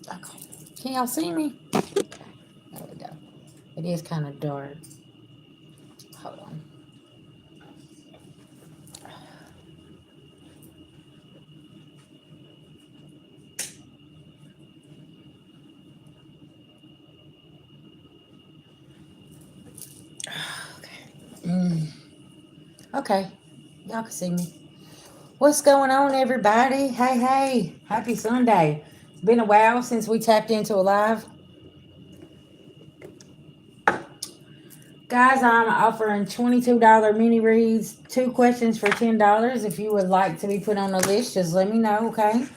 Okay. Can y'all see me? There we go. It is kind of dark. Hold on. Mm. Okay. Y'all can see me. What's going on, everybody? Hey, hey. Happy Sunday. It's been a while since we tapped into a live. Guys, I'm offering $22 mini reads, 2 questions for $10. If you would like to be put on the list, just let me know, okay?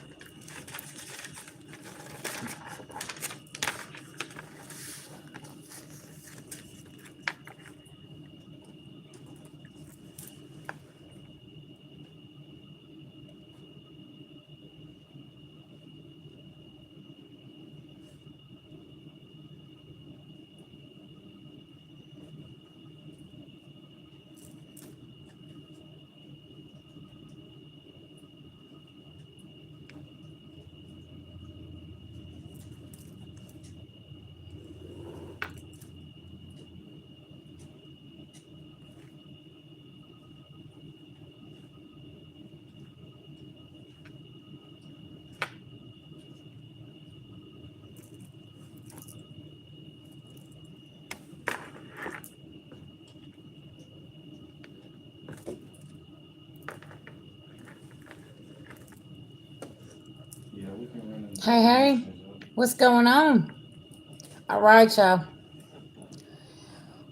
Hey, hey. What's going on? All right, y'all.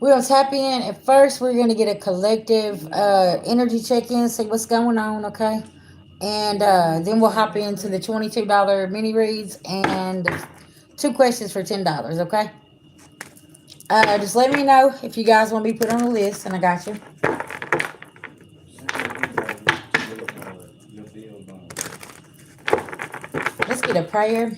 We'll tap in. At first, we're going to get a collective energy check in, see what's going on, okay? And then we'll hop into the $22 mini reads and 2 questions for $10, okay? Just let me know if you guys want to be put on the list, and I got you. Let's get a prayer.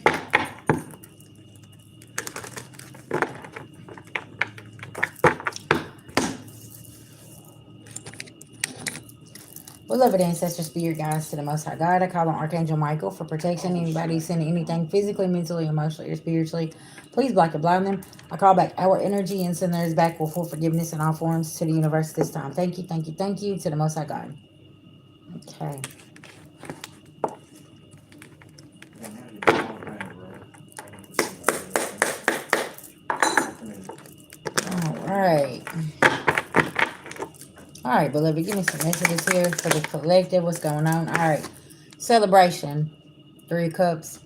Beloved ancestor spirit guides to the Most High God, I call on Archangel Michael for protection. Anybody sending anything physically, mentally, emotionally, or spiritually, please block and blind them. I call back our energy and send theirs back with full forgiveness in all forms to the universe this time. Thank you, thank you, thank you to the Most High God. Okay. All right. All right, beloved, give me some messages here for the collective. What's going on? All right. Celebration. 3 cups.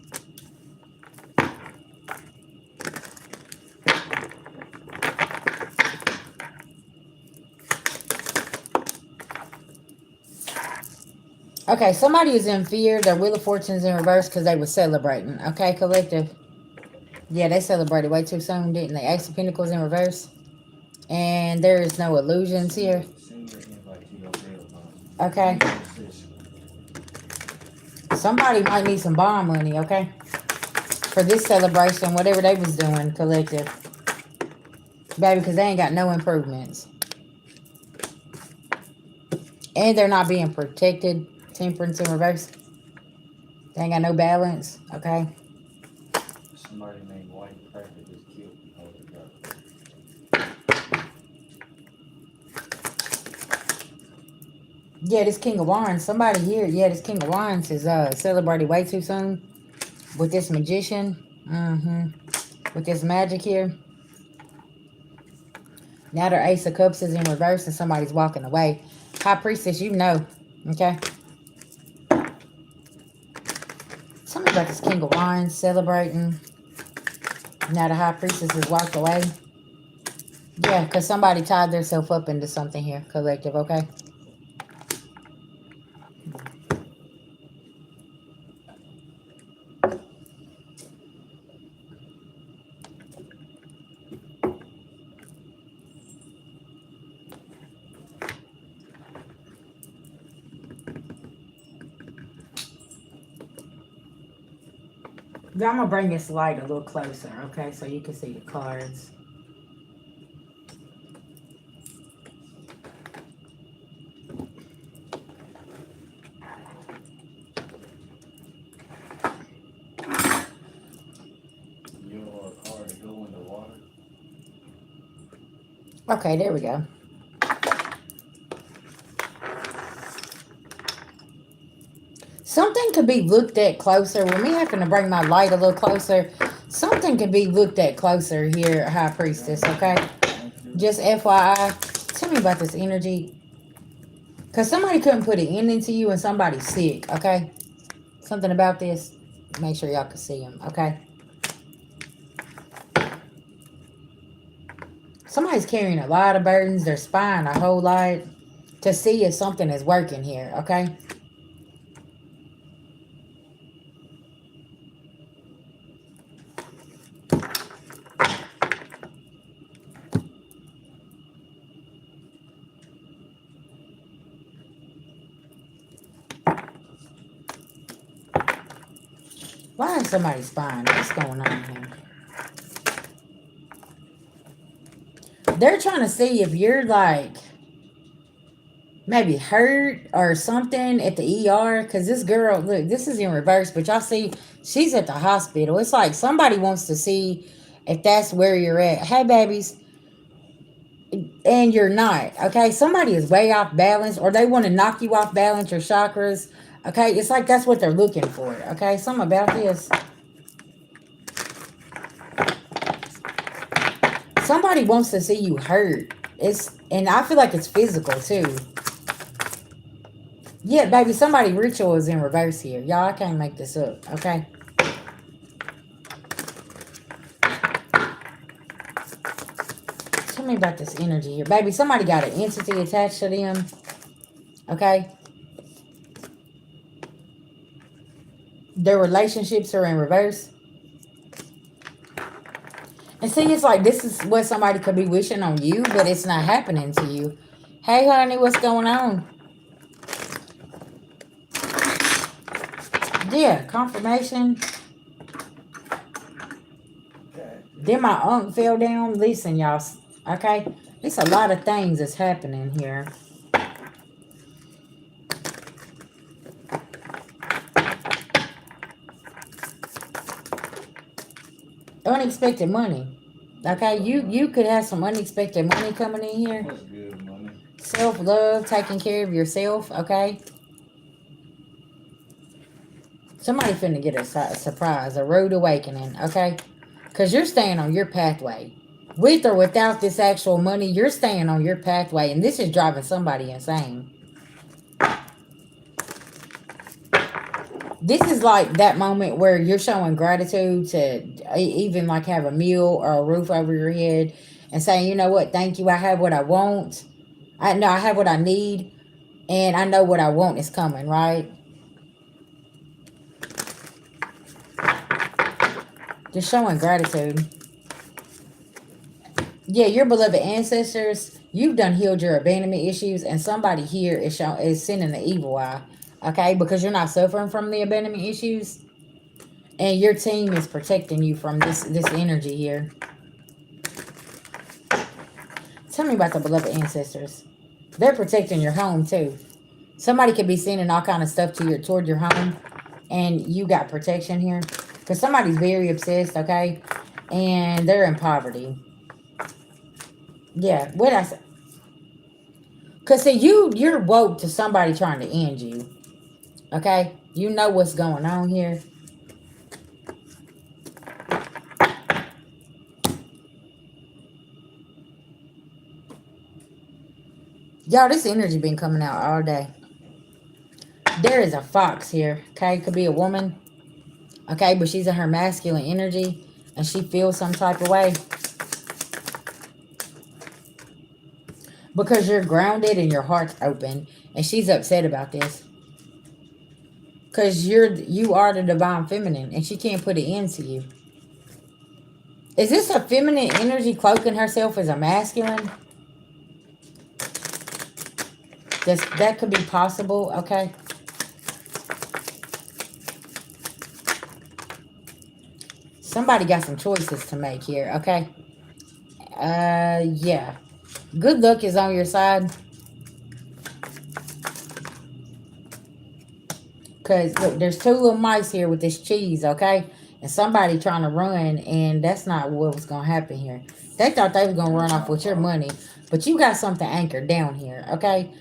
Okay, somebody is in fear. Their Wheel of Fortune's in reverse because they were celebrating. Okay, collective. Yeah, they celebrated way too soon, didn't they? Ace of Pentacles in reverse. And there is no illusions here. Okay. Somebody might need some bond money, okay? For this celebration, whatever they was doing, collective. Baby, because they ain't got no improvements. And they're not being protected. Temperance in reverse. They ain't got no balance, okay? Somebody named White Cracker just killed because of that. Yeah, this King of Wands. Somebody here, yeah, this King of Wands is celebrated way too soon. With this magician. With this magic here. Now their Ace of Cups is in reverse and somebody's walking away. High Priestess, you know. Okay? Tell me about this King of Wands celebrating. Now the High Priestess has walked away. Yeah, because somebody tied themselves up into something here, collective, okay? Now I'm going to bring this light a little closer, okay? So you can see the cards. Okay, there we go. Something could be looked at closer. With me having to bring my light a little closer, something could be looked at closer here, High Priestess, okay? Just FYI. Tell me about this energy. Because somebody couldn't put an ending to you and somebody's sick, okay? Something about this. Make sure y'all can see them, okay? Somebody's carrying a lot of burdens. They're spying a whole lot to see if something is working here, okay? Why is somebody spying? What's going on here? They're trying to see if you're like maybe hurt or something at the ER. Because this girl, look, this is in reverse, but y'all see she's at the hospital. It's like somebody wants to see if that's where you're at. Hey, babies. And you're not, okay? Somebody is way off balance, or they want to knock you off balance, your chakras, okay? It's like that's what they're looking for, okay? Something about this. Somebody wants to see you hurt. And I feel like it's physical too. Yeah, baby, somebody ritual is in reverse here. Y'all, I can't make this up, okay? Tell me about this energy here. Baby, somebody got an entity attached to them, okay? Their relationships are in reverse. And see, it's like this is what somebody could be wishing on you, but it's not happening to you. Hey, honey, what's going on? Yeah, confirmation. Then my unk fell down. Listen, y'all. Okay? There's a lot of things that's happening here. Unexpected money. Okay? You could have some unexpected money coming in here. That's good money. Self-love, taking care of yourself. Okay? Somebody finna get a surprise. A rude awakening. Okay? Because you're staying on your pathway. With or without this actual money, you're staying on your pathway. And this is driving somebody insane. This is like that moment where you're showing gratitude to even like have a meal or a roof over your head and saying, you know what, thank you. I have what I want. I know I have what I need. And I know what I want is coming, right? Just showing gratitude. Yeah, your beloved ancestors, you've done healed your abandonment issues, and somebody here is sending the evil eye, okay? Because you're not suffering from the abandonment issues, and your team is protecting you from this energy here. Tell me about the beloved ancestors. They're protecting your home too. Somebody could be sending all kind of stuff toward your home, and you got protection here. Because somebody's very obsessed, okay? And they're in poverty. Yeah, what I say? Because see, you're woke to somebody trying to end you. Okay? You know what's going on here. Y'all, this energy been coming out all day. There is a fox here. Okay? Could be a woman. Okay? But she's in her masculine energy. And she feels some type of way. Because you're grounded and your heart's open. And she's upset about this. Because you are the divine feminine. And she can't put an end to you. Is this a feminine energy cloaking herself as a masculine? That could be possible, okay? Somebody got some choices to make here, okay? Yeah. Good luck is on your side. Because, look, there's two little mice here with this cheese, okay? and somebody trying to run, and that's not what was gonna happen here. They thought they was gonna run off with your money, but you got something anchored down here, okay?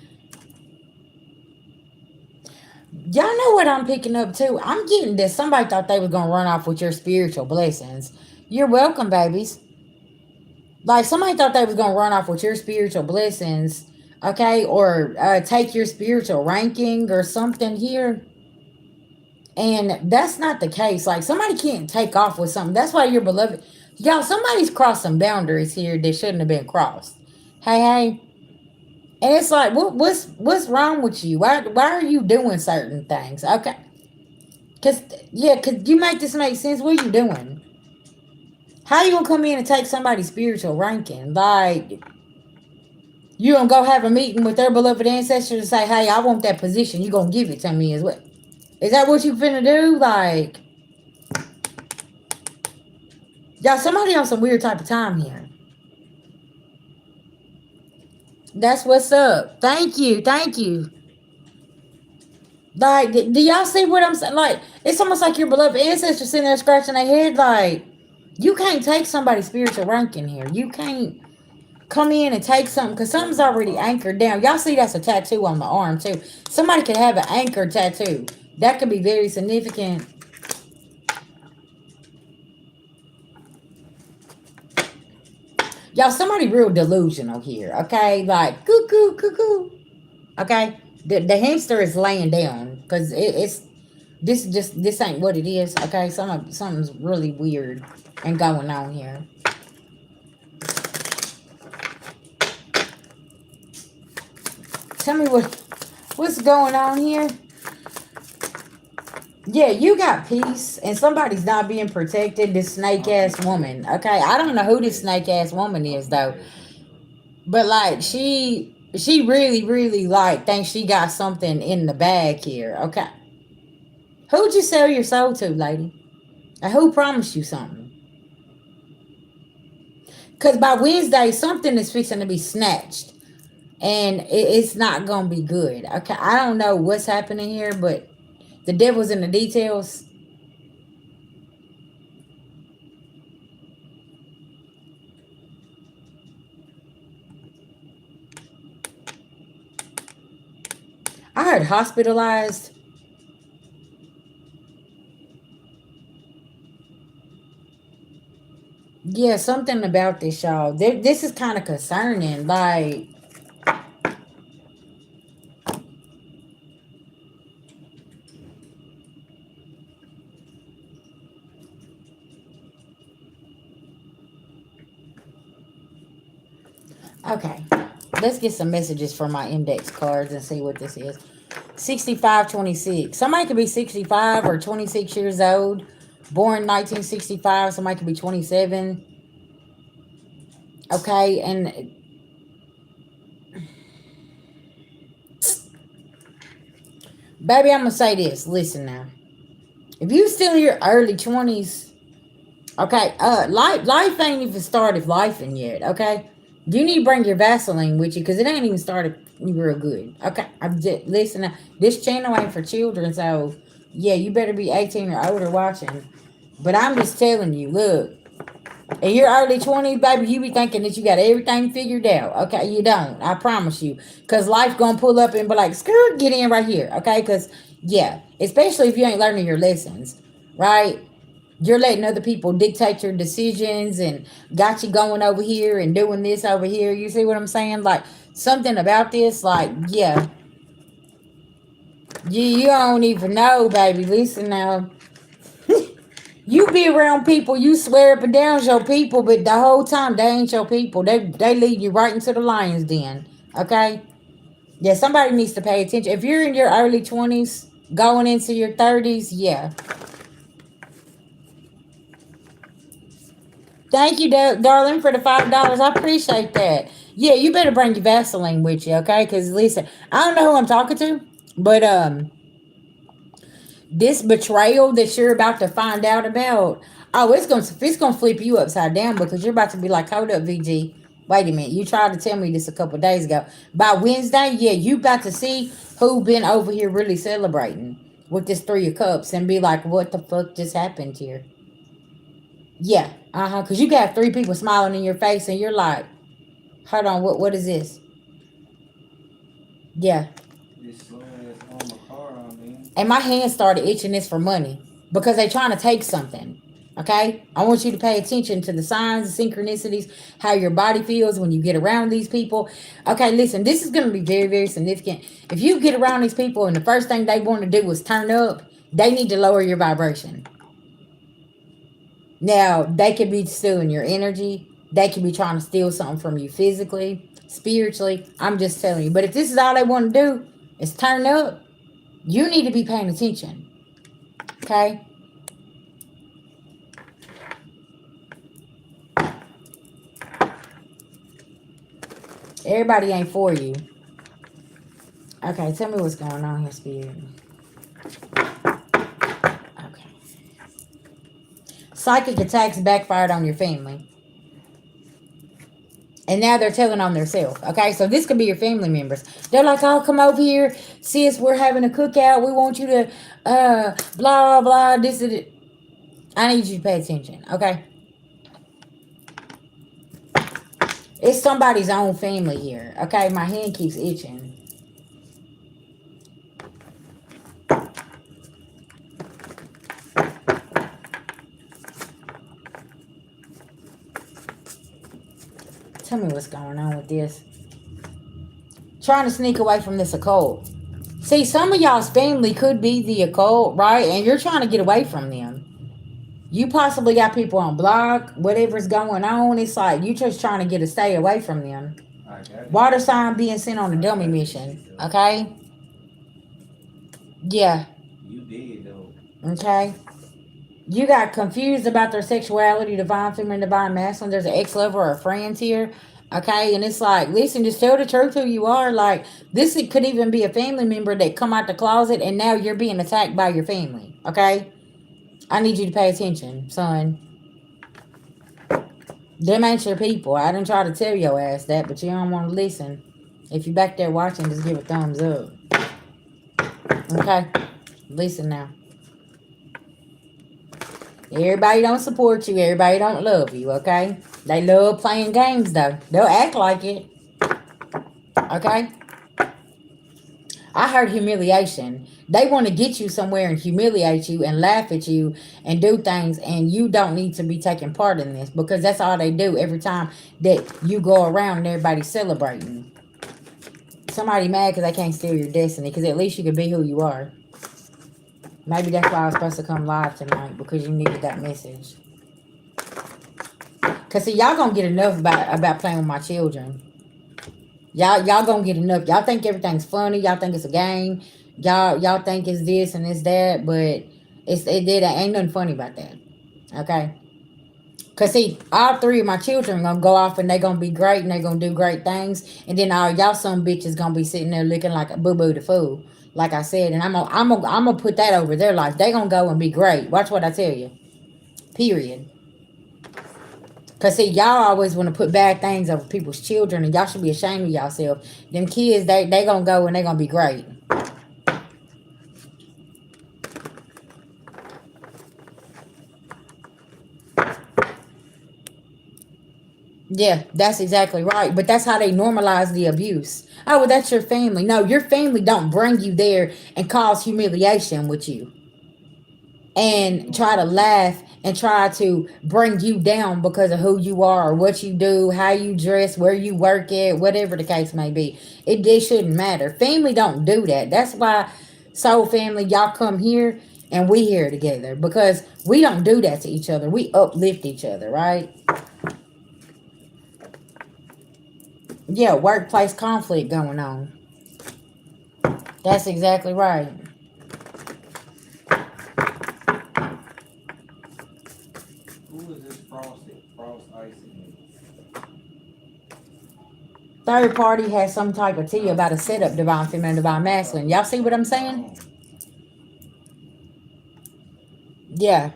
Y'all know what I'm picking up too. I'm getting this. Somebody thought they was gonna run off with your spiritual blessings. You're welcome, babies. Like somebody thought they was gonna run off with your spiritual blessings, okay, or take your spiritual ranking or something here. And that's not the case. Like somebody can't take off with something. That's why you're beloved. Y'all, somebody's crossing boundaries here that shouldn't have been crossed. Hey, hey. And it's like, what's wrong with you? Why are you doing certain things? Okay. Cause yeah, cause you make this make sense. What are you doing? How you gonna come in and take somebody's spiritual ranking? Like you gonna go have a meeting with their beloved ancestors and say, "Hey, I want that position. You gonna give it to me as well?" Is that what you finna do? Like, y'all, somebody on some weird type of time here. That's what's up. Thank you, thank you. Like, do y'all see what I'm saying? Like, it's almost like your beloved ancestors sitting there scratching their head. Like, you can't take somebody's spiritual ranking here. You can't come in and take something because something's already anchored down. Y'all see that's a tattoo on the arm too. Somebody could have an anchor tattoo. That could be very significant. Y'all, somebody real delusional here, okay? Like, cuckoo, cuckoo, okay? The hamster is laying down because it's this ain't what it is, okay? Something's really weird and going on here. Tell me what's going on here. Yeah, you got peace, and somebody's not being protected. This snake ass woman, okay? I don't know who this snake ass woman is though, but like she really like thinks she got something in the bag here, okay? Who'd you sell your soul to, lady? And who promised you something? Because by Wednesday, something is fixing to be snatched. And it's not going to be good. Okay, I don't know what's happening here, but the devil's in the details. I heard hospitalized. Yeah, something about this, y'all. This is kind of concerning. Like, okay, let's get some messages from my index cards and see what this is. 6526. Somebody could be 65 or 26 years old, born 1965. Somebody could be 27. Okay, and baby, I'm gonna say this. Listen now. If you still in your early 20s, okay, life ain't even started lifing yet, okay? You need to bring your Vaseline with you because it ain't even started real good. Okay, I'm just listen now. This channel ain't for children, so yeah, you better be 18 or older watching. But I'm just telling you, look, in your early 20s, baby, you be thinking that you got everything figured out. Okay, you don't. I promise you. Because life going to pull up and be like, skirt, get in right here. Okay, because, yeah, especially if you ain't learning your lessons, right? You're letting other people dictate your decisions and got you going over here and doing this over here. You see what I'm saying? Like, something about this, like, yeah, you don't even know, baby. Listen now. You be around people, you swear up and down your people, but the whole time they ain't your people. They lead you right into the lion's den. Okay? Yeah, somebody needs to pay attention. If you're in your early 20s, going into your 30s, yeah. Thank you, darling, for the $5. I appreciate that. Yeah, you better bring your Vaseline with you, okay? Because listen, I don't know who I'm talking to, but this betrayal that you're about to find out about, oh, it's gonna flip you upside down because you're about to be like, hold up, VG. Wait a minute, you tried to tell me this a couple of days ago. By Wednesday, yeah, you got to see who been over here really celebrating with this 3 of Cups and be like, what the fuck just happened here? Yeah, because you got three people smiling in your face and you're like, hold on, what is this? Yeah. This slow ass on my car on me. And my hands started itching this for money because they trying to take something. Okay? I want you to pay attention to the signs, the synchronicities, how your body feels when you get around these people. Okay, listen, this is going to be very, very significant. If you get around these people and the first thing they want to do is turn up, they need to lower your vibration. Now, they could be stealing your energy. They could be trying to steal something from you physically, spiritually. I'm just telling you. But if this is all they want to do is turn up, you need to be paying attention. Okay? Everybody ain't for you. Okay, tell me what's going on here, Spirit. Okay. Psychic attacks backfired on your family. And now they're telling on themselves. Okay, so this could be your family members. They're like, oh, come over here. Sis, we're having a cookout. We want you to blah, blah, this is it. I need you to pay attention, okay? It's somebody's own family here, okay? My hand keeps itching. Tell me what's going on with this. Trying to sneak away from this occult. See, some of y'all's family could be the occult, right? And you're trying to get away from them. You possibly got people on block, whatever's going on. It's like you just trying to get a stay away from them. Water sign being sent on a dummy mission, okay? Yeah. You did though. Okay. You got confused about their sexuality, divine feminine, divine masculine. There's an ex-lover or a friend here. Okay, and it's like, listen, just tell the truth who you are. Like, this could even be a family member that come out the closet and now you're being attacked by your family. Okay? I need you to pay attention, son. Them ain't your people. I didn't try to tell your ass that, but you don't want to listen. If you back there watching, just give a thumbs up. Okay? Listen now. Everybody don't support you. Everybody don't love you, okay? They love playing games, though. They'll act like it. Okay? I heard humiliation. They want to get you somewhere and humiliate you and laugh at you and do things, and you don't need to be taking part in this because that's all they do every time that you go around and everybody's celebrating. Somebody mad because they can't steal your destiny because at least you can be who you are. Maybe that's why I was supposed to come live tonight because you needed that message. Because see, y'all going to get enough about playing with my children. Y'all gonna get enough. Y'all think everything's funny. Y'all think it's a game. Y'all think it's this and it's that, but ain't nothing funny about that. Okay. Cause see, all three of my children gonna go off and they gonna be great and they gonna do great things, and then all y'all some bitches gonna be sitting there looking like a boo boo the fool. Like I said, and I'm gonna put that over their life. They gonna go and be great. Watch what I tell you. Period. Cause see, y'all always want to put bad things over people's children, and y'all should be ashamed of yourself. Them kids, they gonna go and they gonna be great. Yeah, that's exactly right. But that's how they normalize the abuse. Oh, well, that's your family. No, your family don't bring you there and cause humiliation with you and try to laugh and try to bring you down because of who you are or what you do, how you dress, where you work at, whatever the case may be. It shouldn't matter. Family don't do that. That's why soul family, y'all come here and we here together because we don't do that to each other. We uplift each other, right? Yeah, workplace conflict going on. That's exactly right. Who is this frosted? Frost icing? Third party has some type of tea about a setup, divine feminine, divine masculine. Y'all see what I'm saying? Yeah.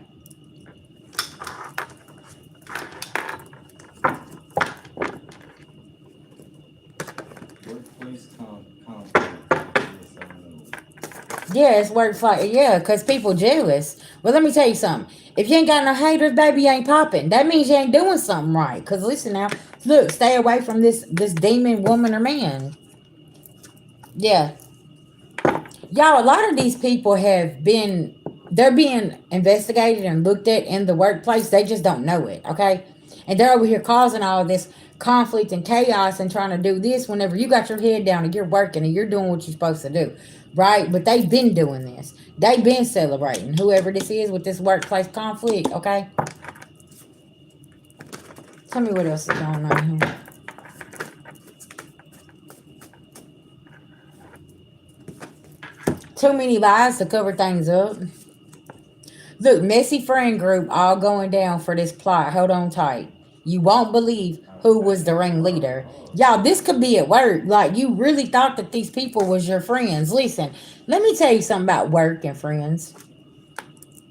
Workplace conflict. Yes, I know. Yeah, it's work fight. Yeah, because people jealous. Well, let me tell you something. If you ain't got no haters, baby, you ain't popping. That means you ain't doing something right. Because listen now, look, stay away from this demon woman or man. Yeah, y'all. A lot of these people have been they're being investigated and looked at in the workplace. They just don't know it. Okay, and they're over here causing all this conflict and chaos and trying to do this whenever you got your head down and you're working and you're doing what you're supposed to do, right? But they've been doing this. They've been celebrating whoever this is with this workplace conflict. Okay, tell me what else is going on here. Too many lies to cover things up. Look, messy friend group all going down for this plot. Hold on tight. You won't believe who was the ringleader. Y'all, this could be at work. Like, you really thought that these people was your friends. Listen, let me tell you something about work and friends.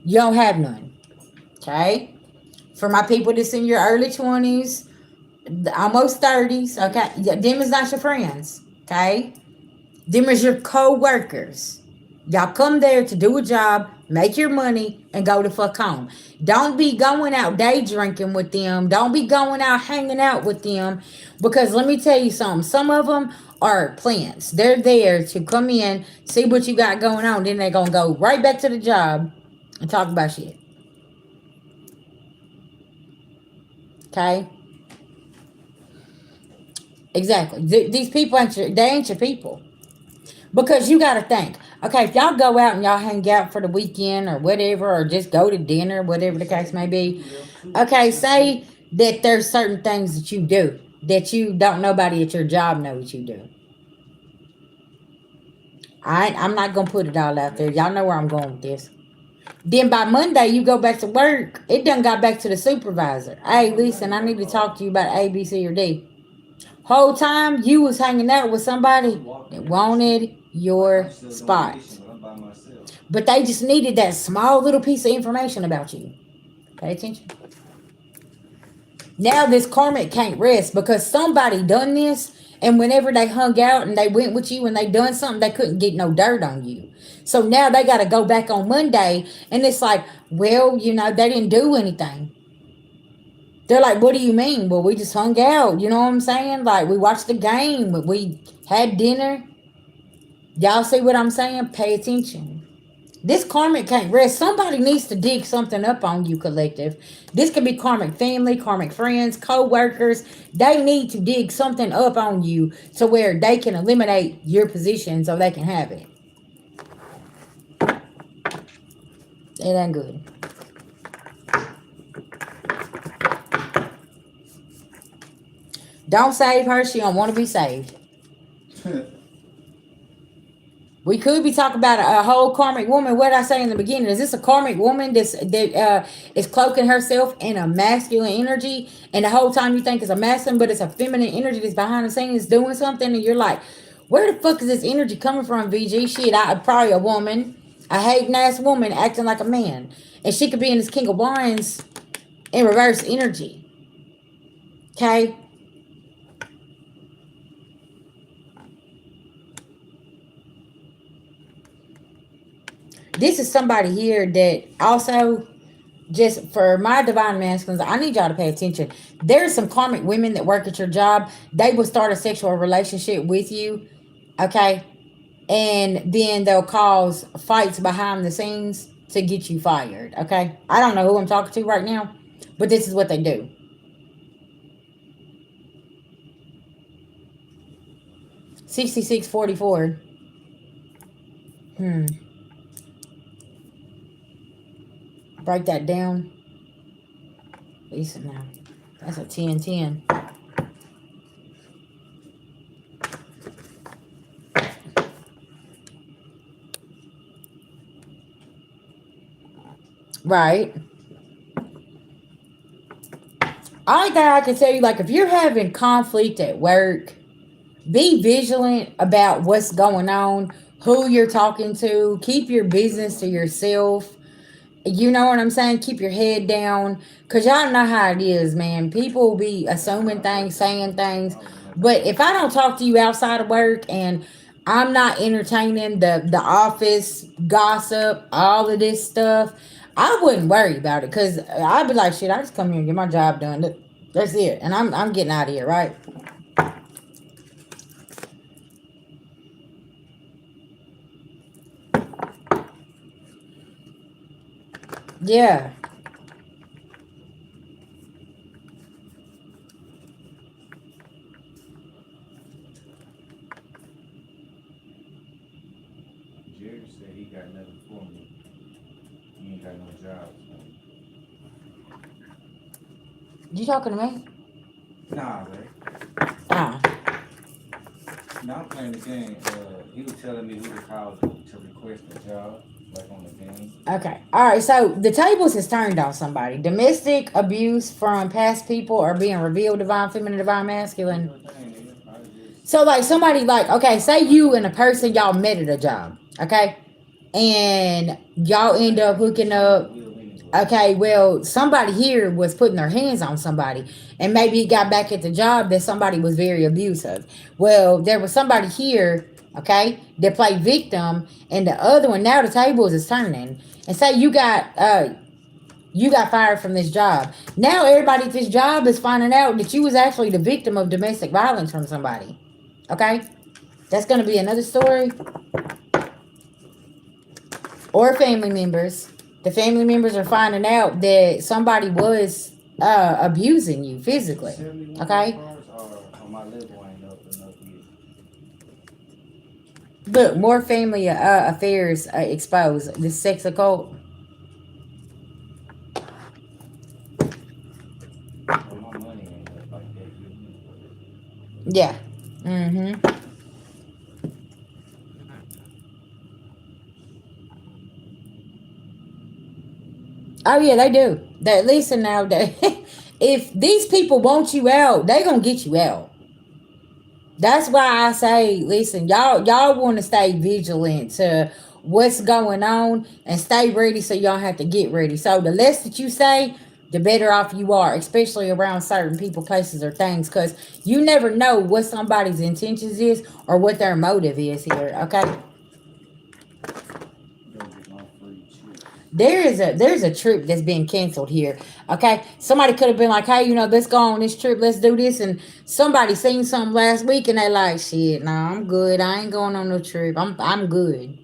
You don't have none. Okay? For my people that's in your early 20s, almost 30s, okay? Them is not your friends. Okay? Them is your co-workers. Y'all come there to do a job, make your money, and go the fuck home. Don't be going out day drinking with them. Don't be going out hanging out with them. Because let me tell you something. Some of them are plants. They're there to come in, see what you got going on. Then they're going to go right back to the job and talk about shit. Okay? Exactly. These people they ain't your people. Because you got to think, okay, if y'all go out and y'all hang out for the weekend or whatever, or just go to dinner, whatever the case may be, okay, say that there's certain things that you do that you don't nobody at your job know what you do. I'm not going to put it all out there. Y'all know where I'm going with this. Then by Monday, you go back to work. It done got back to the supervisor. Hey, listen, I need to talk to you about A, B, C, or D. Whole time you was hanging out with somebody that wanted your spot. But they just needed that small little piece of information about you. Pay attention. Now this karmic can't rest because somebody done this, and whenever they hung out and they went with you and they done something, they couldn't get no dirt on you. So now they got to go back on Monday, and it's like, well, they didn't do anything. They're like, what do you mean? Well, we just hung out. You know what I'm saying? Like, we watched the game. We had dinner. Y'all see what I'm saying? Pay attention. This karmic can't rest. Somebody needs to dig something up on you, collective. This could be karmic family, karmic friends, co-workers. They need to dig something up on you to where they can eliminate your position so they can have it. It ain't good. Don't save her. She don't want to be saved. We could be talking about a whole karmic woman. What did I say in the beginning? Is this a karmic woman that is cloaking herself in a masculine energy, and the whole time you think it's a masculine, but it's a feminine energy that's behind the scenes doing something, and you're like, where the fuck is this energy coming from, VG? Shit, I probably a woman, a hating ass woman acting like a man, and she could be in this King of Wands in reverse energy. Okay. This is somebody here that also, just for my divine masculines, I need y'all to pay attention. There's some karmic women that work at your job. They will start a sexual relationship with you, okay? And then they'll cause fights behind the scenes to get you fired, okay? I don't know who I'm talking to right now, but this is what they do. 6644. Break that down. Listen now. That's a 10-10. Right. Only thing I can tell you, like, if you're having conflict at work, be vigilant about what's going on, who you're talking to. Keep your business to yourself. You know what I'm saying? Keep your head down. Because y'all know how it is, man. People will be assuming things, saying things. But if I don't talk to you outside of work and I'm not entertaining the office gossip, all of this stuff. I wouldn't worry about it because I'd be like, shit, I just come here and get my job done. That's it, and I'm getting out of here, right? Yeah, Jerry said he got nothing for me. He ain't got no job. So. you talking to me? Nah, man. Ah, Now I'm playing the game. He was telling me who to call to request a job, like on the game. okay. All right. So the tables has turned on somebody. Domestic abuse from past people are being revealed. Divine feminine, divine Do masculine. your thing, nigga. I just So like somebody like okay, say you and a person y'all met at a job, okay, and y'all end up hooking spin the up. wheel anyway. Okay, well, somebody here was putting their hands on somebody, and maybe it got back at the job that somebody was very abusive. Well, there was somebody here, okay, that played victim, and the other one now the tables is turning. And say you got fired from this job. Now everybody at this job is finding out that you was actually the victim of domestic violence from somebody. Okay, that's gonna be another story. Or family members. The family members are finding out that somebody was abusing you You physically. sell me one of those Okay? cars, or my level ain't up enough yet. Look, more family affairs exposed. The sex occult. Well, my money ain't up like that yet anyway. Yeah. Mm-hmm. Oh yeah, they do. That listen now. That if these people want you out, they gonna get you out. That's why I say, listen, y'all want to stay vigilant to what's going on and stay ready so y'all have to get ready. So the less that you say, the better off you are, especially around certain people, places, or things, because you never know what somebody's intentions is or what their motive is here. Okay, Go get my free chips. there's a trip that's been canceled here. Okay, somebody could have been like, hey, let's go on this trip, let's do this, and somebody seen something last week and they like, shit, nah, I'm good. I ain't going on no trip. I'm good.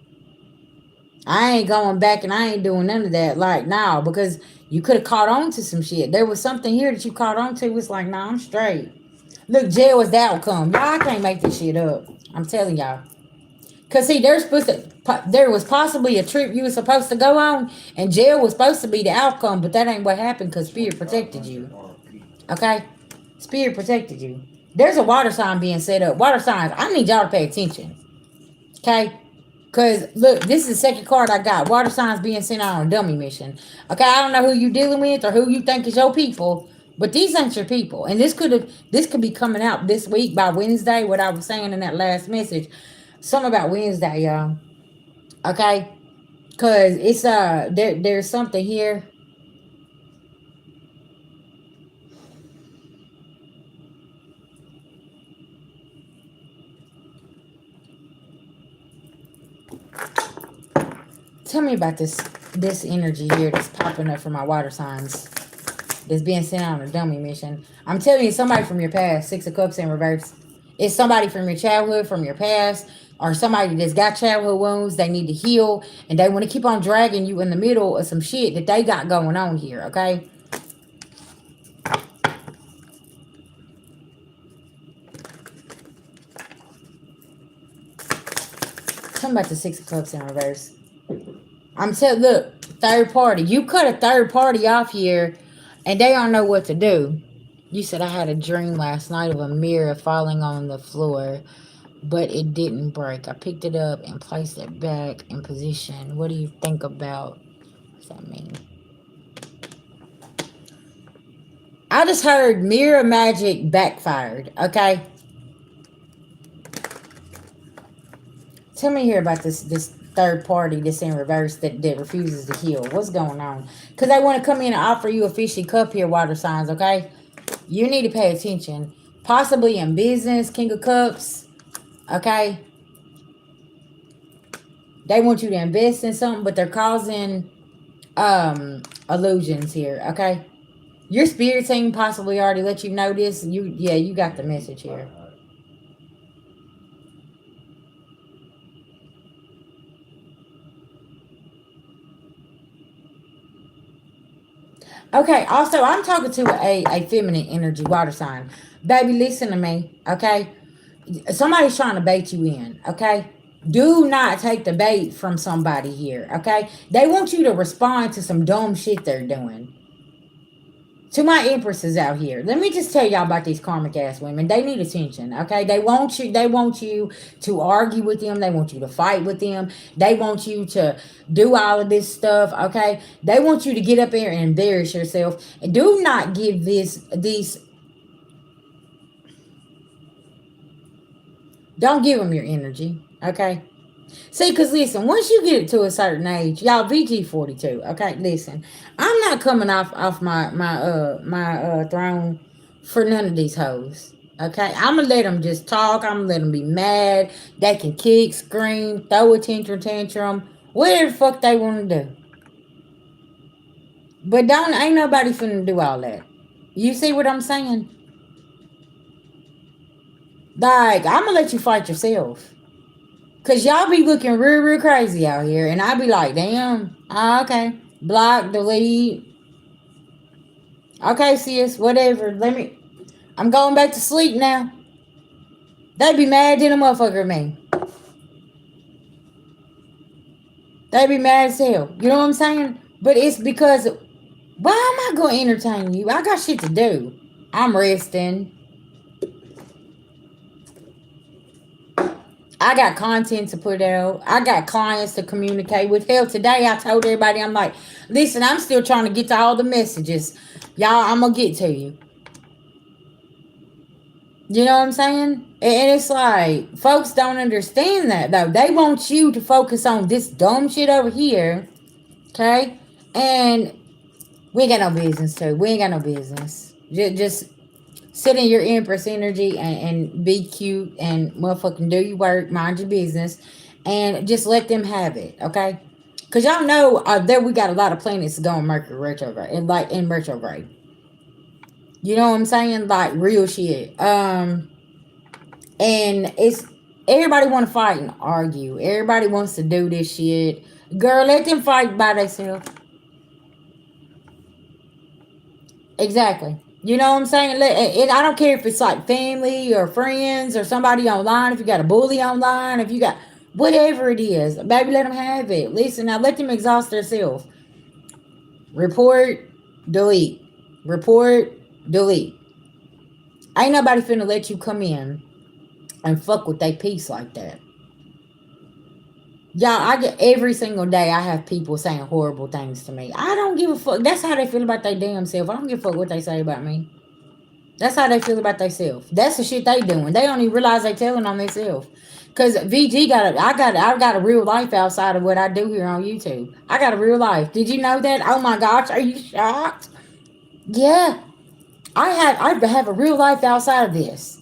I ain't going back and I ain't doing none of that. Like, nah, because you could have caught on to some shit. There was something here that you caught on to. It's like, nah, I'm straight. Look, jail is the outcome. Y'all, I can't make this shit up. I'm telling y'all. Cause see, there was possibly a trip you were supposed to go on, and jail was supposed to be the outcome, but that ain't what happened because Spirit protected 2500 you. RP. Okay, Spirit protected you. There's a water sign being set up. Water signs. I need y'all to pay attention. Okay, cause look, this is the second card I got. Water signs being sent out on a dummy mission. Okay, I don't know who you dealing with or who you think is your people, but these ain't your people. And this could be coming out this week by Wednesday. What I was saying in that last message, something about Wednesday, y'all. Okay, cause it's there's something here. Tell me about this energy here that's popping up for my water signs. That's being sent out on a dummy mission. I'm telling you, somebody from your past. Six of Cups in reverse. It's somebody from your childhood, from your past, or somebody that's got childhood wounds they need to heal, and they want to keep on dragging you in the middle of some shit that they got going on here. Okay. Tell me about the Six of Cups in reverse. I'm telling. Look, third party. You cut a third party off here, and they don't know what to do. You said I had a dream last night of a mirror falling on the floor, but it didn't break. I picked it up and placed it back in position. What do you think about? What's that mean? I just heard mirror magic backfired. Okay, tell me here about this third party that's in reverse that refuses to heal. What's going on? Because they want to come in and offer you a fishy cup here, water signs. Okay, you need to pay attention. Possibly in business, King of Cups. Okay, They want you to invest in something, but they're causing illusions here, okay? Your spirit team possibly already let you know this. You got the message All here. right, all right. Okay, also I'm talking to a feminine energy water sign. Baby, listen to me, okay? Somebody's trying to bait you in, okay? Do not take the bait from somebody here, okay? They want you to respond to some dumb shit they're doing. To my empresses out here, let me just tell y'all about these karmic ass women. They need attention, okay? They want you to argue with them. They want you to fight with them. They want you to do all of this stuff, okay? They want you to get up there and embarrass yourself. And do not give these don't give them your energy, okay? See, because listen, once you get to a certain age, y'all VG42, okay? Listen, I'm not coming off my throne for none of these hoes. Okay, I'm gonna let them just talk. I'm gonna let them be mad. They can kick, scream, throw a tantrum, whatever the fuck they want to do. But don't ain't nobody finna do all that. You see what I'm saying? Like I'm gonna let you fight yourself. Cause y'all be looking real crazy out here, and I be like, damn, okay, block, delete, okay, sis, whatever. I'm going back to sleep now. They be mad than a motherfucker at me. They be mad as hell. You know what I'm saying? But it's because why am I gonna entertain you? I got shit to do. I'm resting. I got content to put out. I got clients to communicate with. Hell, today I told everybody, I'm like, listen, I'm still trying to get to all the messages. Y'all, I'm going to get to you. You know what I'm saying? And it's like, folks don't understand that, though. They want you to focus on this dumb shit over here. Okay? And we ain't got no business to. We ain't got no business. Just sit in your empress energy and be cute and motherfucking do your work, mind your business, and just let them have it, okay? Because y'all know there we got a lot of planets going Mercury retrograde and like in retrograde. You know what I'm saying? Like real shit. And it's everybody want to fight and argue. Everybody wants to do this shit. Girl, let them fight by themselves. Exactly. You know what I'm saying? I don't care if it's like family or friends or somebody online. If you got a bully online, if you got whatever it is, baby, let them have it. Listen, now let them exhaust themselves. Report, delete. Report, delete. Ain't nobody finna let you come in and fuck with their peace like that. Y'all, I get every single day I have people saying horrible things to me. I don't give a fuck. That's how they feel about their damn self. I don't give a fuck what they say about me. That's how they feel about themselves. That's the shit they doing. They don't even realize they telling on themselves. Cause VG I got a real life outside of what I do here on YouTube. I got a real life. Did you know that? Oh my gosh, are you shocked? Yeah, I have a real life outside of this.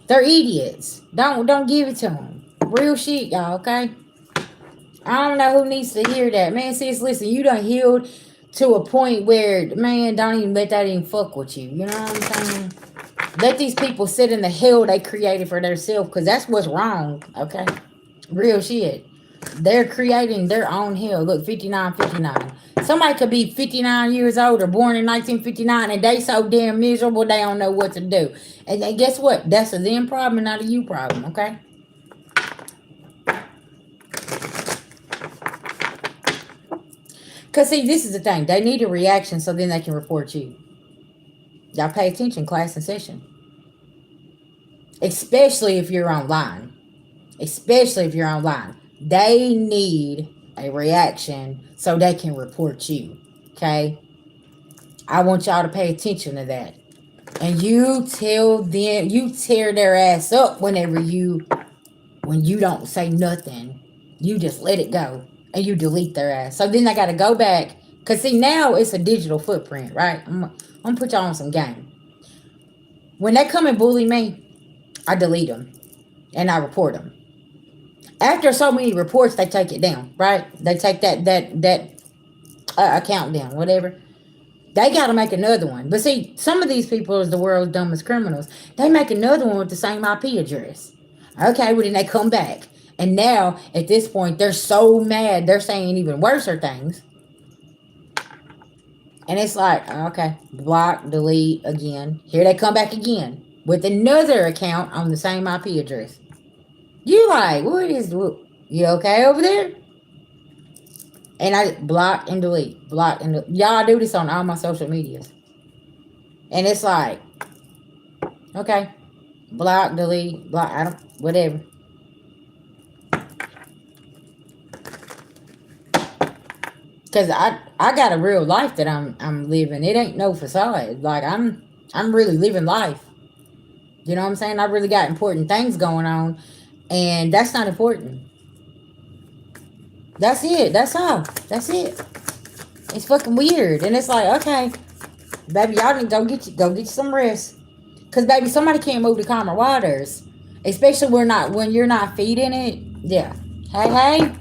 They're idiots. Don't give it to them. Real shit, y'all. Okay. I don't know who needs to hear that, man. Sis, listen, you done healed to a point where, man, don't even let that even fuck with you. You know what I'm saying? Let these people sit in the hell they created for themselves, because that's what's wrong, okay? Real shit. They're creating their own hell. Look, 5959. Somebody could be 59 years old or born in 1959 and they so damn miserable they don't know what to do. And then guess what? That's a them problem, not a you problem, okay? Because, see, this is the thing. They need a reaction so then they can report you. Y'all pay attention, class and session. Especially if you're online. Especially if you're online. They need a reaction so they can report you. Okay? I want y'all to pay attention to that. And you tell them, you tear their ass up when you don't say nothing. You just let it go and you delete their ass. So then they got to go back. Because, see, now it's a digital footprint, right? I'm going to put y'all on some game. When they come and bully me, I delete them and I report them. After so many reports, they take it down, right? They take that account down, whatever. They got to make another one. But see, some of these people is the world's dumbest criminals. They make another one with the same IP address. Okay, well then they come back, and now at this point they're so mad they're saying even worser things. And it's like, okay, block, delete again. Here they come back again with another account on the same IP address. You like, what is, you okay over there? And I block and delete, block and delete. Y'all do this on all my social medias. And it's like, okay, block, delete, block, I don't, whatever. Cause I got a real life that I'm living. It ain't no facade. Like I'm really living life. You know what I'm saying? I really got important things going on, and that's not important. That's it. That's all. That's it. It's fucking weird, and it's like, okay, baby, y'all need to go get you some rest. Cause baby, somebody can't move the calmer waters, especially when you're not feeding it. Yeah. Hey, hey.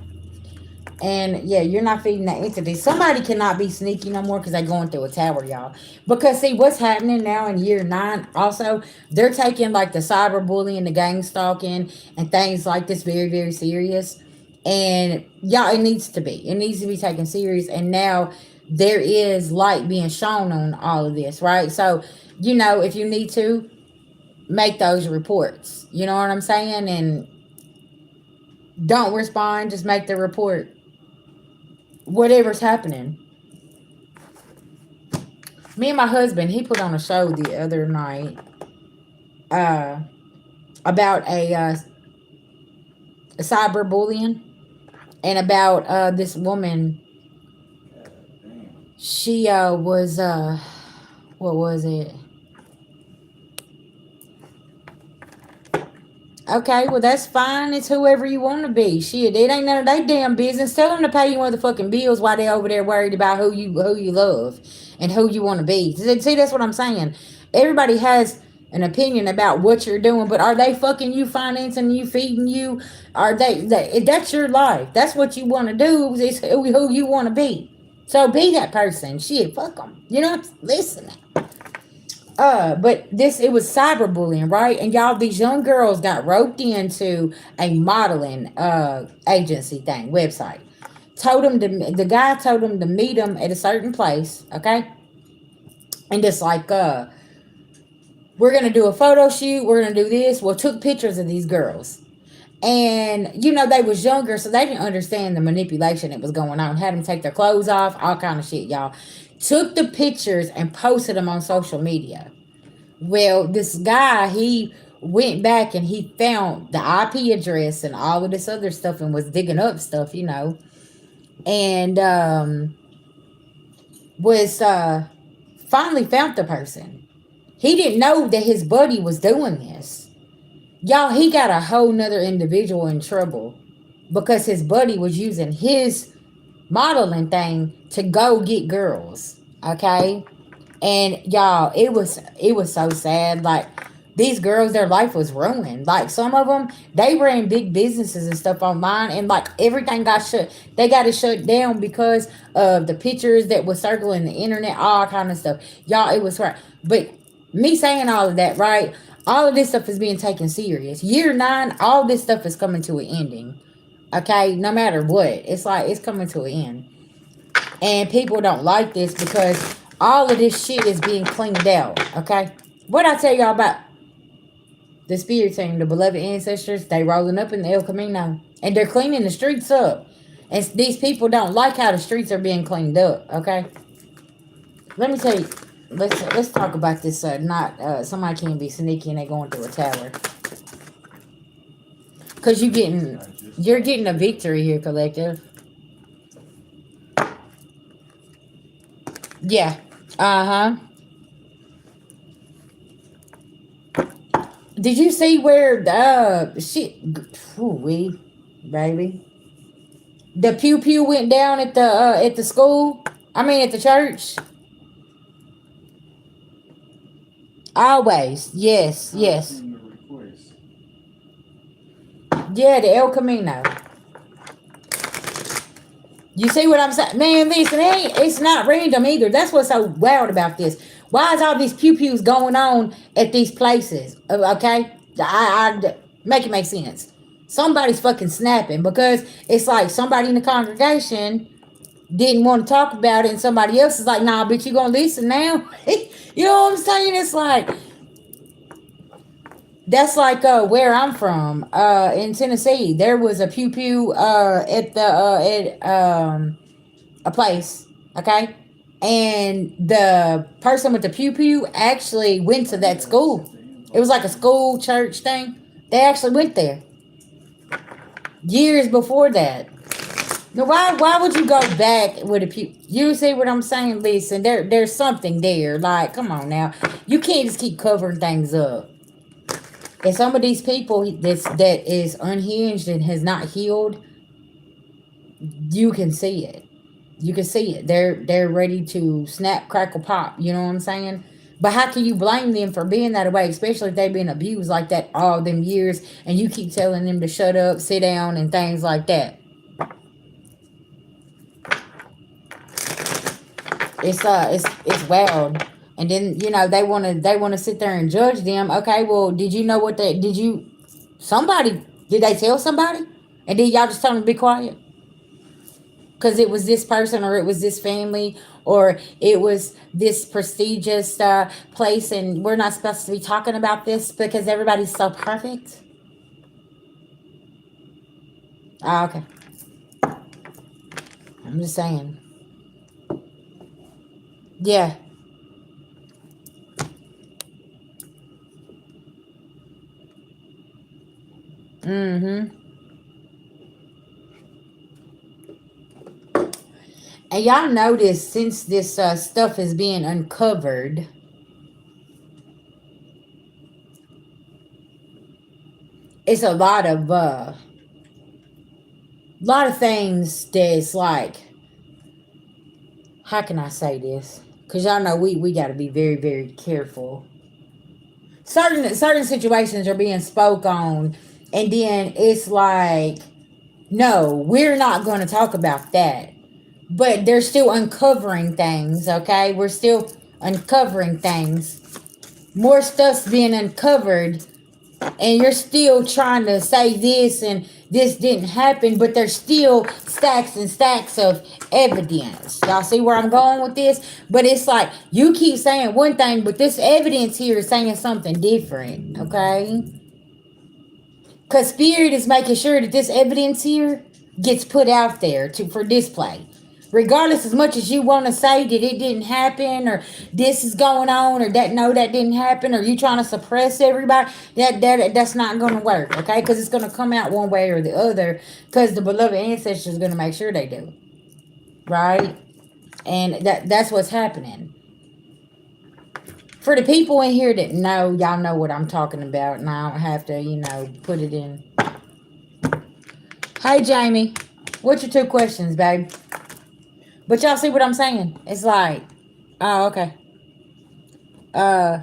And yeah, you're not feeding that entity. Somebody cannot be sneaky no more because they're going through a tower, y'all. Because see, what's happening now in year 9, also, they're taking like the cyberbullying, the gang stalking, and things like this very, very serious. And yeah, it needs to be. It needs to be taken serious. And now there is light being shown on all of this, right? So, if you need to, make those reports. You know what I'm saying? And don't respond, just make the report. Whatever's happening. Me and my husband, he put on a show the other night uh, about a cyberbullying and about this woman. She was, what was it? Okay, well that's fine. It's whoever you want to be. Shit, it ain't none of their damn business. Tell them to pay you motherfucking bills while they over there worried about who you love and who you want to be. See, that's what I'm saying. Everybody has an opinion about what you're doing, but are they fucking you, financing you, feeding you? Are they that's your life. That's what you want to do. Is who you want to be. So be that person. Shit, fuck them. Listen. But it was cyberbullying, right? And y'all, these young girls got roped into a modeling agency thing, website. The guy told them to meet him at a certain place, okay? And just like, we're gonna do a photo shoot, we're gonna do this. Well, took pictures of these girls. And they was younger, so they didn't understand the manipulation that was going on. Had them take their clothes off, all kind of shit, y'all. Took the pictures and posted them on social media. Well, this guy, he went back and he found the IP address and all of this other stuff and was digging up stuff, and was finally found the person. He didn't know that his buddy was doing this. Y'all, he got a whole nother individual in trouble because his buddy was using his modeling thing to go get girls. Okay? And y'all, it was so sad. Like, these girls, their life was ruined. Like, some of them, they ran big businesses and stuff online, and like everything got shut. They got it shut down because of the pictures that was circling the internet, all kind of stuff. Y'all, it was right. But me saying all of that, right? All of this stuff is being taken serious. Year 9, all this stuff is coming to an ending. Okay, no matter what, it's like it's coming to an end. And people don't like this because all of this shit is being cleaned out. Okay, what I tell y'all about the spirit team, the beloved ancestors, they rolling up in the El Camino and they're cleaning the streets up. And these people don't like how the streets are being cleaned up. Okay, let me tell you. Let's talk about this. Not somebody can't be sneaky and they going through a tower. Cause you're getting a victory here, collective. Yeah. Uh huh. Did you see where the shit? Ooh, baby. The pew pew went down at the school. I mean at the church. Always, yes, yes. Yeah, the El Camino. You see what I'm saying? Man, listen, it's not random either. That's what's so wild about this. Why is all these pew-pews going on at these places? Okay? I make it make sense. Somebody's fucking snapping because it's like somebody in the congregation didn't want to talk about it and somebody else is like, nah, bitch, you gonna listen now? You know what I'm saying? It's like, that's like where I'm from, in Tennessee. There was a pew pew at the at a place, okay? And the person with the pew pew actually went to that school. It was like a school church thing. They actually went there years before that. Now, why would you go back with a pew? You see what I'm saying? Listen, there's something there. Like, come on now, you can't just keep covering things up. And some of these people that is unhinged and has not healed, you can see it. You can see it. They're ready to snap, crackle, pop. You know what I'm saying? But how can you blame them for being that way, especially if they've been abused like that all them years, and you keep telling them to shut up, sit down, and things like that? It's wild. And then they wanna sit there and judge them. Okay, well, did you know what they did you? Somebody did they tell somebody? And then y'all just tell them to be quiet because it was this person or it was this family or it was this prestigious place, and we're not supposed to be talking about this because everybody's so perfect. Ah, okay. I'm just saying. Yeah. Mm-hmm. And y'all notice since this stuff is being uncovered, it's a lot of things that's like, how can I say this? Because y'all know we got to be very, very careful. Certain situations are being spoke on, and then it's like, no, we're not going to talk about that. But they're still uncovering things, okay? We're still uncovering things. More stuff's being uncovered, and you're still trying to say this and this didn't happen, but there's still stacks and stacks of evidence. Y'all see where I'm going with this? But it's like you keep saying one thing, but this evidence here is saying something different, okay? Because Spirit is making sure that this evidence here gets put out there for display. Regardless, as much as you want to say that it didn't happen, or this is going on, or that no, that didn't happen, or you trying to suppress everybody, that's not going to work, okay? Because it's going to come out one way or the other. Because the beloved ancestors is going to make sure they do, right? And that's what's happening. For the people in here that know, y'all know what I'm talking about, and I don't have to, put it in. Hey, Jamie, what's your two questions, babe? But y'all see what I'm saying? It's like, oh, okay. Uh,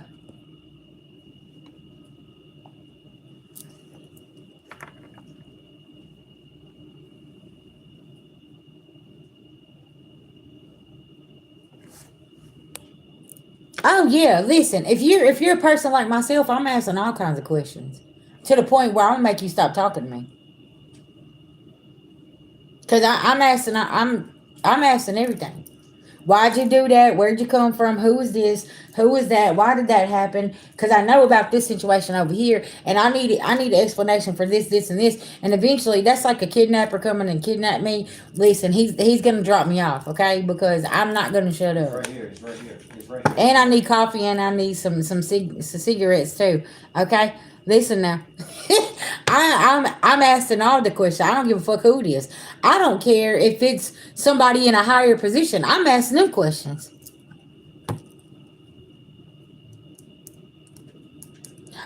oh yeah. Listen, if you're a person like myself, I'm asking all kinds of questions to the point where I'm gonna make you stop talking to me. Cause I'm asking everything. Why'd you do that? Where'd you come from? Who is this? Who is that? Why did that happen? Because I know about this situation over here, and I need an explanation for this, and this, and eventually that's like a kidnapper coming and kidnap me. Listen, he's gonna drop me off, okay? Because I'm not gonna shut It's up. right here. It's right here. It's right here. And I need coffee, and I need some cigarettes too. Okay, listen now. I'm asking all the questions. I don't give a fuck who it is. I don't care if it's somebody in a higher position. I'm asking them questions.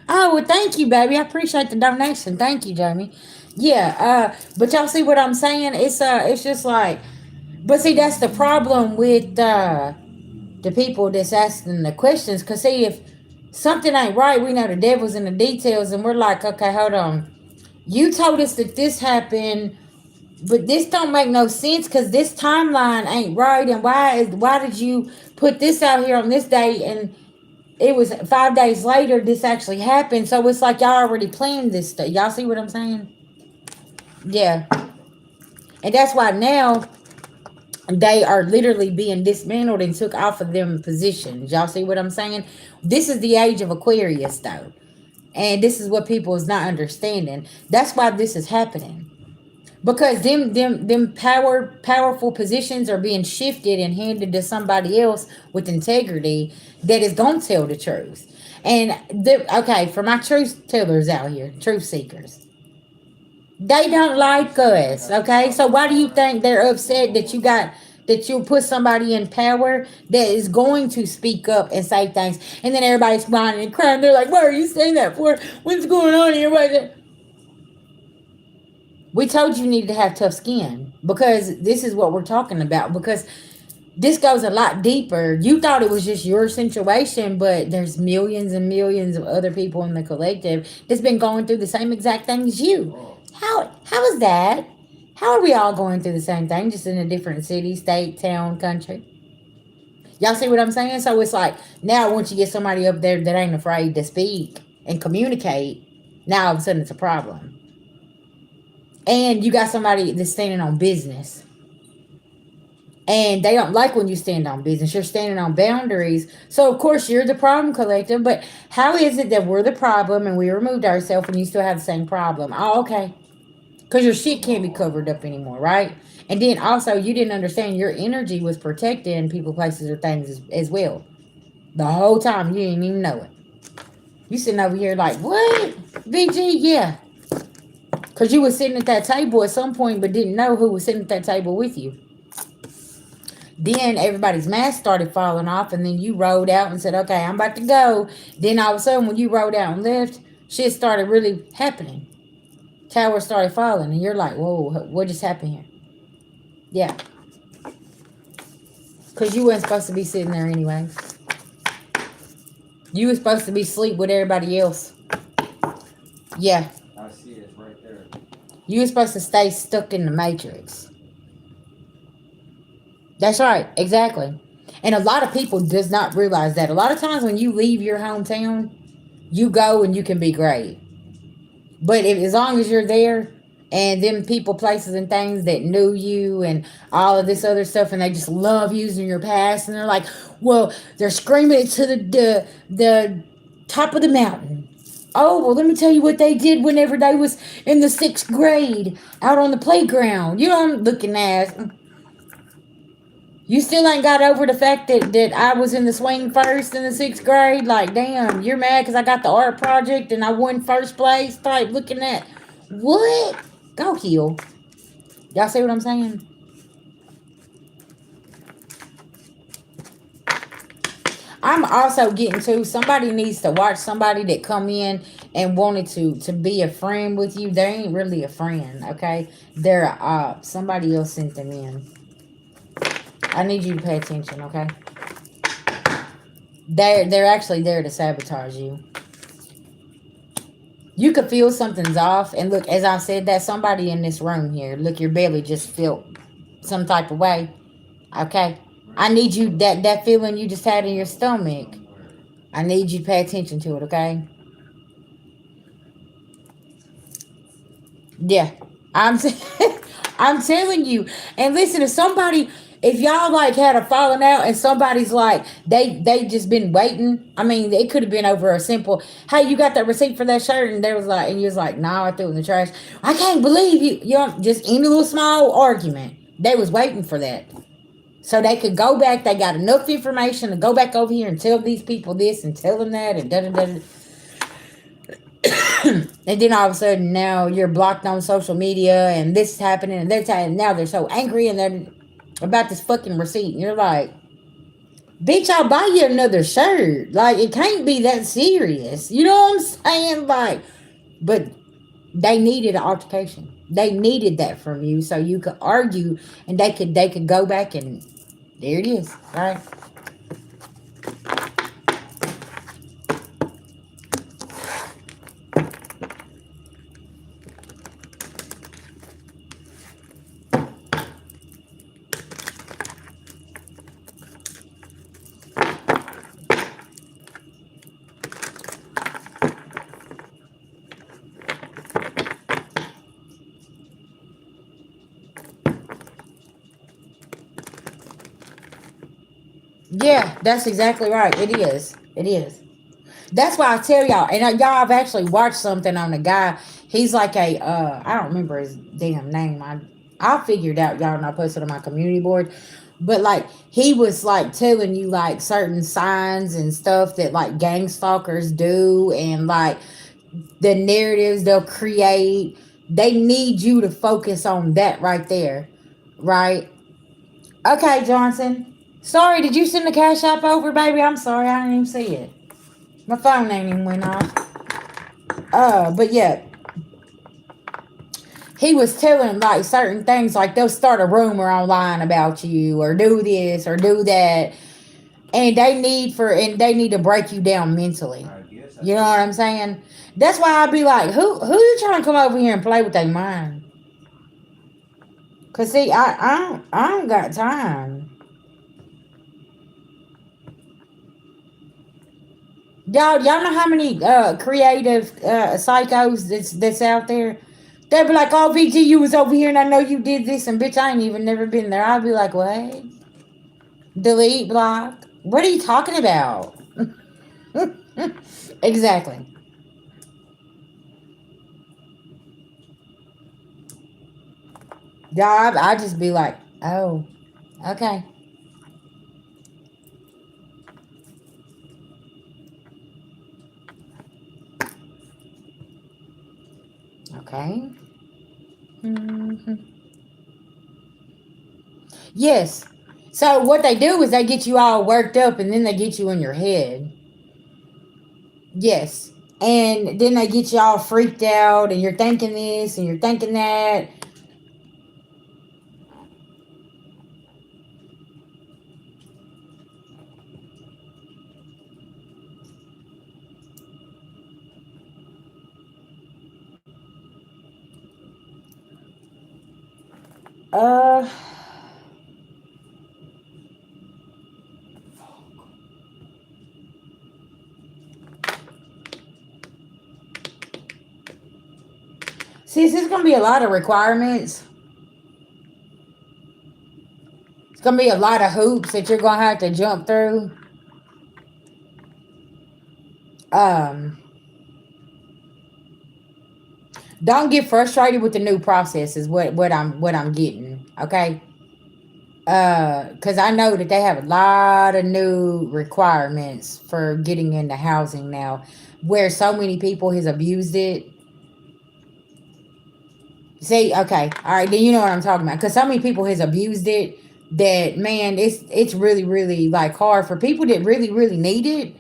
Oh well, thank you, baby. I appreciate the donation. Thank you, Jamie. Yeah, but y'all see what I'm saying? It's just like, but see, that's the problem with the people that's asking the questions. Cause see, if something ain't right, we know the devil's in the details, and we're like, okay, hold on. You told us that this happened, but this don't make no sense because this timeline ain't right. And why did you put this out here on this day and it was 5 days later this actually happened? So it's like y'all already planned this stuff. Y'all see what I'm saying? Yeah. And that's why now they are literally being dismantled and took off of them positions. Y'all see what I'm saying? This is the age of Aquarius though. And this is what people is not understanding. That's why this is happening. Because them powerful positions are being shifted and handed to somebody else with integrity that is gonna tell the truth. And okay, for my truth tellers out here, truth seekers, they don't like us. Okay, so why do you think they're upset that you put somebody in power that is going to speak up and say things, and then everybody's whining and crying? They're like, "What are you saying that for? What's going on here?" We told you needed to have tough skin because this is what we're talking about. Because this goes a lot deeper. You thought it was just your situation, but there's millions and millions of other people in the collective that's been going through the same exact thing as you. How is that? How are we all going through the same thing, just in a different city, state, town, country? Y'all see what I'm saying? So it's like now, once you get somebody up there that ain't afraid to speak and communicate, now all of a sudden it's a problem. And you got somebody that's standing on business. And they don't like when you stand on business. You're standing on boundaries. So, of course, you're the problem collective. But how is it that we're the problem and we removed ourselves and you still have the same problem? Oh, okay. Because your shit can't be covered up anymore, right? And then also, you didn't understand your energy was protected in people, places, or things as well. The whole time, you didn't even know it. You sitting over here like, what? BG, yeah. Because you was sitting at that table at some point, but didn't know who was sitting at that table with you. Then everybody's mask started falling off, and then you rolled out and said, okay, I'm about to go. Then all of a sudden, when you rolled out and left, shit started really happening. Towers started falling, and you're like, whoa, what just happened here? Yeah. Because you weren't supposed to be sitting there anyway. You were supposed to be asleep with everybody else. Yeah. I see it right there. You were supposed to stay stuck in the matrix. That's right, exactly. And a lot of people does not realize that. A lot of times when you leave your hometown, you go and you can be great. But if, as long as you're there and them people, places, and things that knew you and all of this other stuff, and they just love using your past, and they're like, well, they're screaming it to the top of the mountain. Oh, well, let me tell you what they did whenever they was in the 6th grade out on the playground. You know what I'm looking at? You still ain't got over the fact that I was in the swing first in the 6th grade. Like, damn, you're mad because I got the art project and I won first place. Type looking at what? Go heal. Y'all see what I'm saying? I'm also getting to somebody needs to watch somebody that come in and wanted to be a friend with you. They ain't really a friend, okay? They're a op. Somebody else sent them in. I need you to pay attention, okay? They're actually there to sabotage you. You could feel something's off, and look, as I said, that somebody in this room here. Look, your belly just felt some type of way. Okay, I need you that feeling you just had in your stomach. I need you to pay attention to it. Okay. Yeah, I'm I'm telling you. And listen, if y'all like had a falling out and somebody's like they just been waiting. I mean, it could have been over a simple, hey, you got that receipt for that shirt, and there was like, and you was like, no, I threw it in the trash. I can't believe you know, just any little small argument. They was waiting for that. So they could go back. They got enough information to go back over here and tell these people this and tell them that and da da da. And then all of a sudden now you're blocked on social media and this is happening and that's happening. Now they're so angry and they're about this fucking receipt. And you're like, bitch, I'll buy you another shirt. Like, it can't be that serious. You know what I'm saying? Like, but they needed an altercation. They needed that from you so you could argue and they could go back and there it is. All right. Yeah, that's exactly right. It is. It is. That's why I tell y'all, and y'all, I've actually watched something on a guy. He's like a, I don't remember his damn name. I'll figure it out, y'all, and I'll post it on my community board. But like, he was like telling you like certain signs and stuff that like gang stalkers do, and like the narratives they'll create. They need you to focus on that right there, right? Okay, Johnson. Sorry, did you send the cash app over, baby? I'm sorry, I didn't even see it. My phone ain't even went off. But yeah, he was telling like certain things, like they'll start a rumor online about you, or do this or do that, and they need to break you down mentally. I guess I You know should. what I'm saying? That's why I'd be like, who you trying to come over here and play with their mind? Cause see, I don't got time. Y'all know how many creative psychos that's out there? They'd be like, "Oh, VG, you was over here, and I know you did this, and bitch, I ain't even never been there." I'd be like, "What? Delete, block? What are you talking about?" Exactly. Y'all, I just be like, "Oh, okay, okay." Hmm. Yes. So what they do is they get you all worked up, and then they get you in your head. Yes. And then they get you all freaked out, and you're thinking this and you're thinking that. Uh, see, there's gonna be a lot of requirements. It's gonna be a lot of hoops that you're gonna have to jump through. Um, don't get frustrated with the new process. Is what I'm getting. Okay. Because I know that they have a lot of new requirements for getting into housing now, where so many people has abused it. See, okay, all right, then you know what I'm talking about. Because so many people has abused it that man, it's really really like hard for people that really really need it.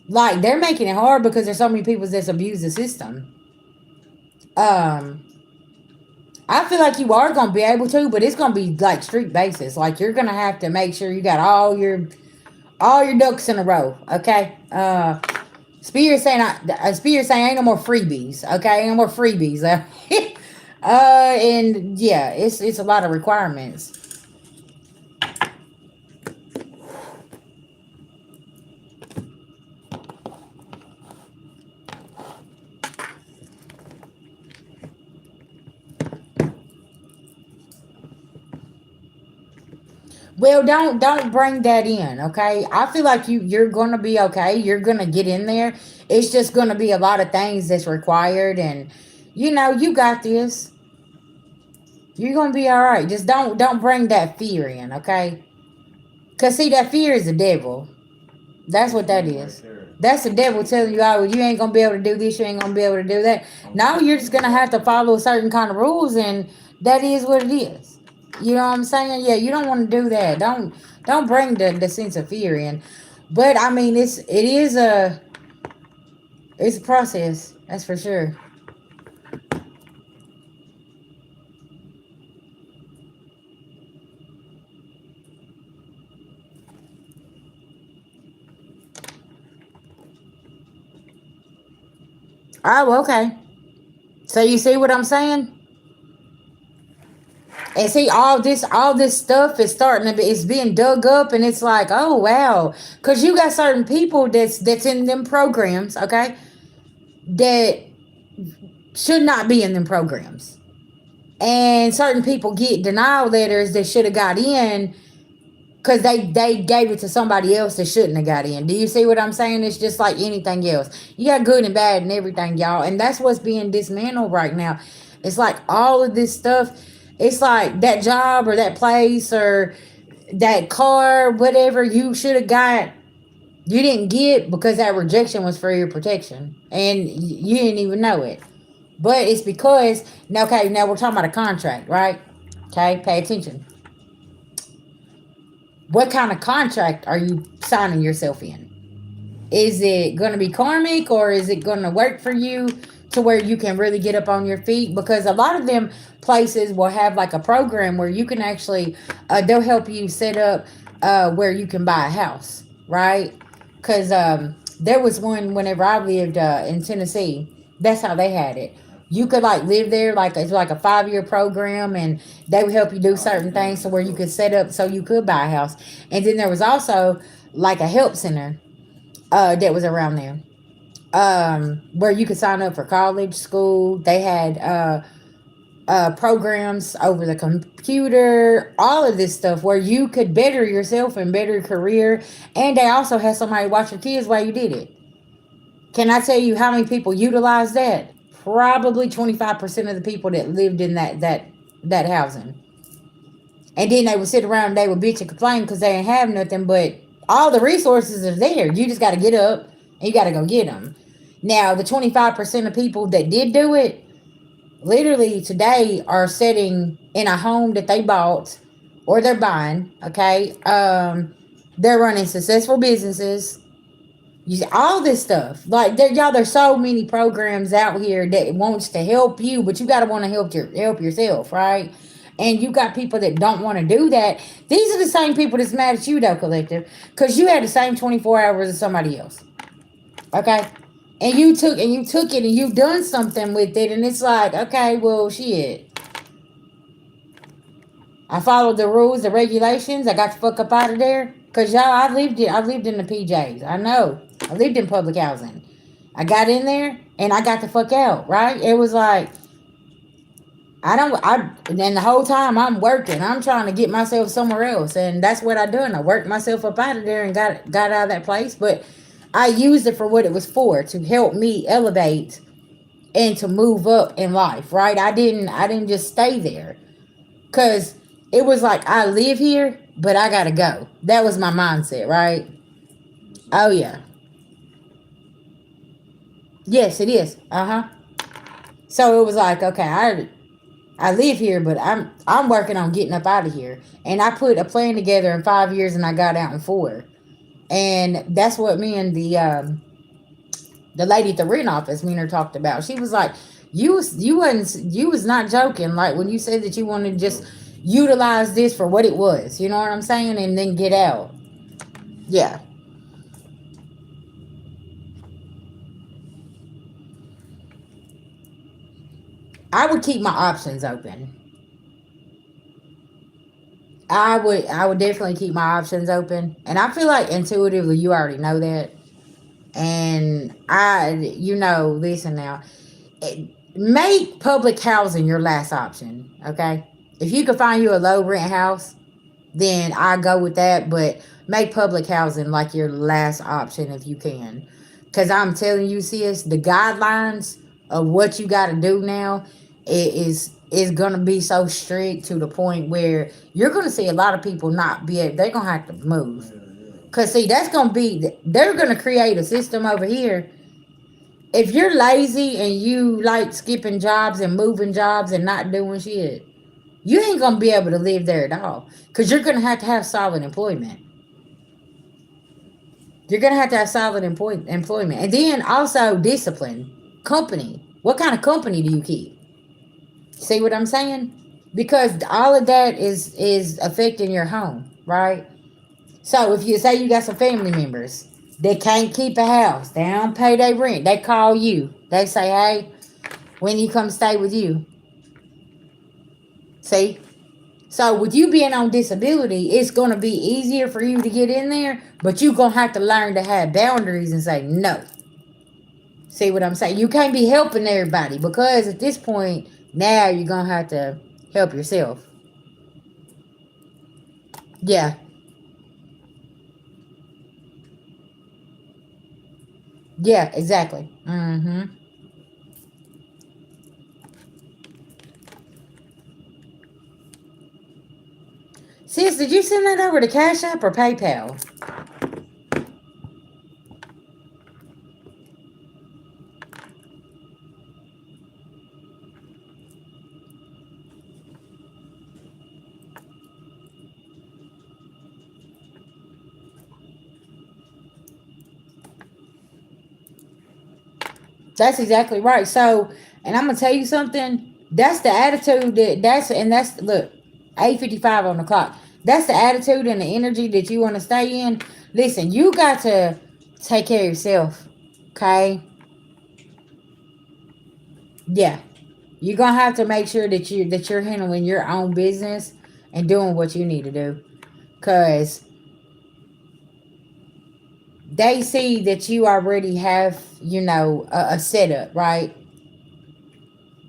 Like they're making it hard because there's so many people that's abused the system. Um, I feel like you are gonna be able to, but it's gonna be like street basis. Like you're gonna have to make sure you got all your ducks in a row. Okay. Spirit saying ain't no more freebies. Okay, ain't no more freebies. And yeah, it's a lot of requirements. Well, don't bring that in, okay? I feel like you're gonna be okay. You're gonna get in there. It's just gonna be a lot of things that's required, and you got this. You're gonna be all right. Just don't bring that fear in, okay? Cause see, that fear is the devil. That's what That's that me right is. there. That's the devil telling you, oh, you ain't gonna be able to do this. You ain't gonna be able to do that. I'm Now stuck you're on just the gonna have block to now. follow certain kind of rules, and that is what it is. You know what I'm saying? Yeah, you don't want to do that. Don't bring the sense of fear in. But I mean, it's a process. That's for sure. Oh, okay. So you see what I'm saying? And see, all this stuff is starting to be, it's being dug up, and it's like, oh wow, because you got certain people that's in them programs, okay, that should not be in them programs, and certain people get denial letters that should have got in, because they gave it to somebody else that shouldn't have got in. Do you see what I'm saying? It's just like anything else. You got good and bad and everything, y'all, and that's what's being dismantled right now. It's like all of this stuff. It's like that job or that place or that car, whatever you should have got, you didn't get because that rejection was for your protection, and you didn't even know it. But it's because now, okay, now we're talking about a contract, right? Okay, pay attention. What kind of contract are you signing yourself in? Is it going to be karmic, or is it going to work for you to where you can really get up on your feet? Because a lot of them places will have like a program where you can actually, they'll help you set up where you can buy a house, right? Because there was one whenever I lived in Tennessee. That's how they had it. You could like live there, like it's like a 5 year program, and they would help you do certain things so where you could set up so you could buy a house. And then there was also like a help center that was around there, where you could sign up for college, school. They had programs over the computer, all of this stuff where you could better yourself and better your career. And they also had somebody watch your kids while you did it. Can I tell you how many people utilized that? Probably 25% of the people that lived in that housing. And then they would sit around and they would bitch and complain because they didn't have nothing, but all the resources are there. You just got to get up and you got to go get them. Now, the 25% of people that did do it, literally today are sitting in a home that they bought or they're buying, okay? They're running successful businesses. You see, all this stuff. Like, y'all, there's so many programs out here that wants to help you, but you got to want to help yourself, right? And you got people that don't want to do that. These are the same people that's mad at you, though, collective, because you had the same 24 hours as somebody else, okay? And you took it and you've done something with it, and it's like, okay, well, shit. I followed the rules, the regulations. I got the fuck up out of there. Cause y'all, I lived in the PJs. I know. I lived in public housing. I got in there and I got the fuck out, right? It was like, and the whole time I'm working, I'm trying to get myself somewhere else. And that's what I done. I worked myself up out of there and got out of that place. But I used it for what it was for, to help me elevate and to move up in life, right? I didn't just stay there. Cause it was like, I live here, but I gotta go. That was my mindset, right? Oh yeah. Yes, it is. Uh-huh. So it was like, okay, I live here, but I'm working on getting up out of here. And I put a plan together in 5 years and I got out in 4. And that's what me and the lady at the rent office, me and her talked about. She was like, you was not joking, like when you said that you wanted to just utilize this for what it was, you know what I'm saying, and then get out. Yeah. I would keep my options open. I would definitely keep my options open. And I feel like intuitively you already know that. And listen now. Make public housing your last option, okay? If you can find you a low rent house, then I go with that. But make public housing like your last option if you can. Because I'm telling you, sis, the guidelines of what you got to do now is going to be so strict to the point where you're going to see a lot of people not be able, they're going to have to move. Because, see, that's going to be, they're going to create a system over here. If you're lazy and you like skipping jobs and moving jobs and not doing shit, you ain't going to be able to live there at all. Because you're going to have solid employment. You're going to have solid employment. And then also discipline. Company. What kind of company do you keep? See what I'm saying? Because all of that is affecting your home, right? So if you say you got some family members that can't keep a house, they don't pay their rent, they call you. They say, hey, when you come stay with you. See? So with you being on disability, it's going to be easier for you to get in there, but you're going to have to learn to have boundaries and say no. See what I'm saying? You can't be helping everybody because at this point, now you're going to have to help yourself. Yeah. Yeah, exactly. Mm-hmm. Sis, did you send that over to Cash App or PayPal? That's exactly right. So, and I'm gonna tell you something. That's the attitude that's look, 8:55 on the clock. That's the attitude and the energy that you want to stay in. Listen, you got to take care of yourself. Okay? Yeah. You're gonna have to make sure that you're handling your own business and doing what you need to do. Cause they see that you already have, a setup, right?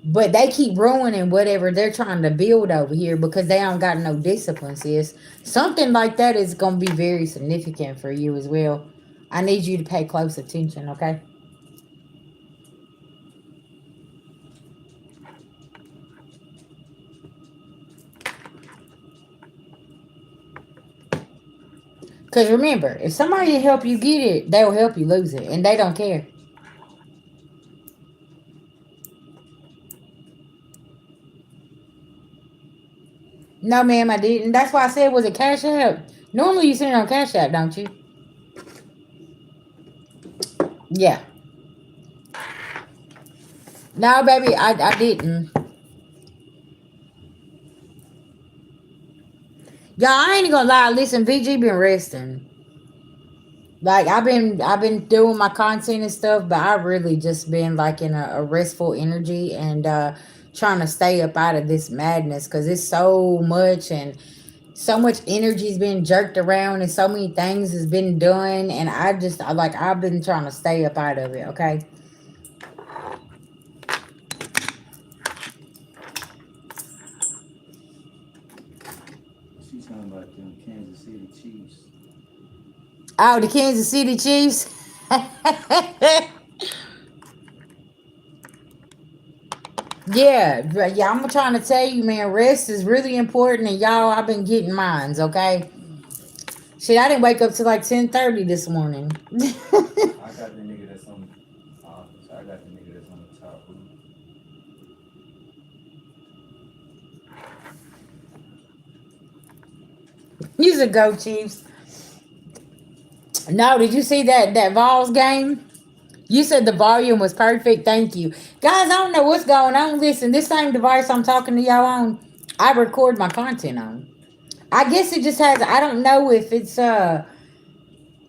But they keep ruining whatever they're trying to build over here because they don't got no discipline, sis. Something like that is gonna be very significant for you as well. I need you to pay close attention, okay? Cause remember, if somebody help you get it, they'll help you lose it, and they don't care. No, ma'am, I didn't. That's why I said was it Cash App. Normally you send it on Cash App, don't you? Yeah. No, baby, I didn't. Y'all, I ain't gonna lie. Listen, VG been resting. Like I've been doing my content and stuff, but I've really just been like in a restful energy and trying to stay up out of this madness because it's so much and so much energy's been jerked around and so many things has been done and I've been trying to stay up out of it. Okay. She's talking about them Kansas City Chiefs. Oh, the Kansas City Chiefs. Yeah, but yeah, I'm trying to tell you, man, rest is really important, and y'all, I've been getting mines, okay? Shit, I didn't wake up till like 10:30 this morning. I got the nigga that's on the office. I got the nigga that's on the top roof. You should go, Chiefs. No, did you see that Vols game? You said the volume was perfect. Thank you, guys. I don't know what's going on. Listen, this same device I'm talking to y'all on, I record my content on. I guess it just has. I don't know if it's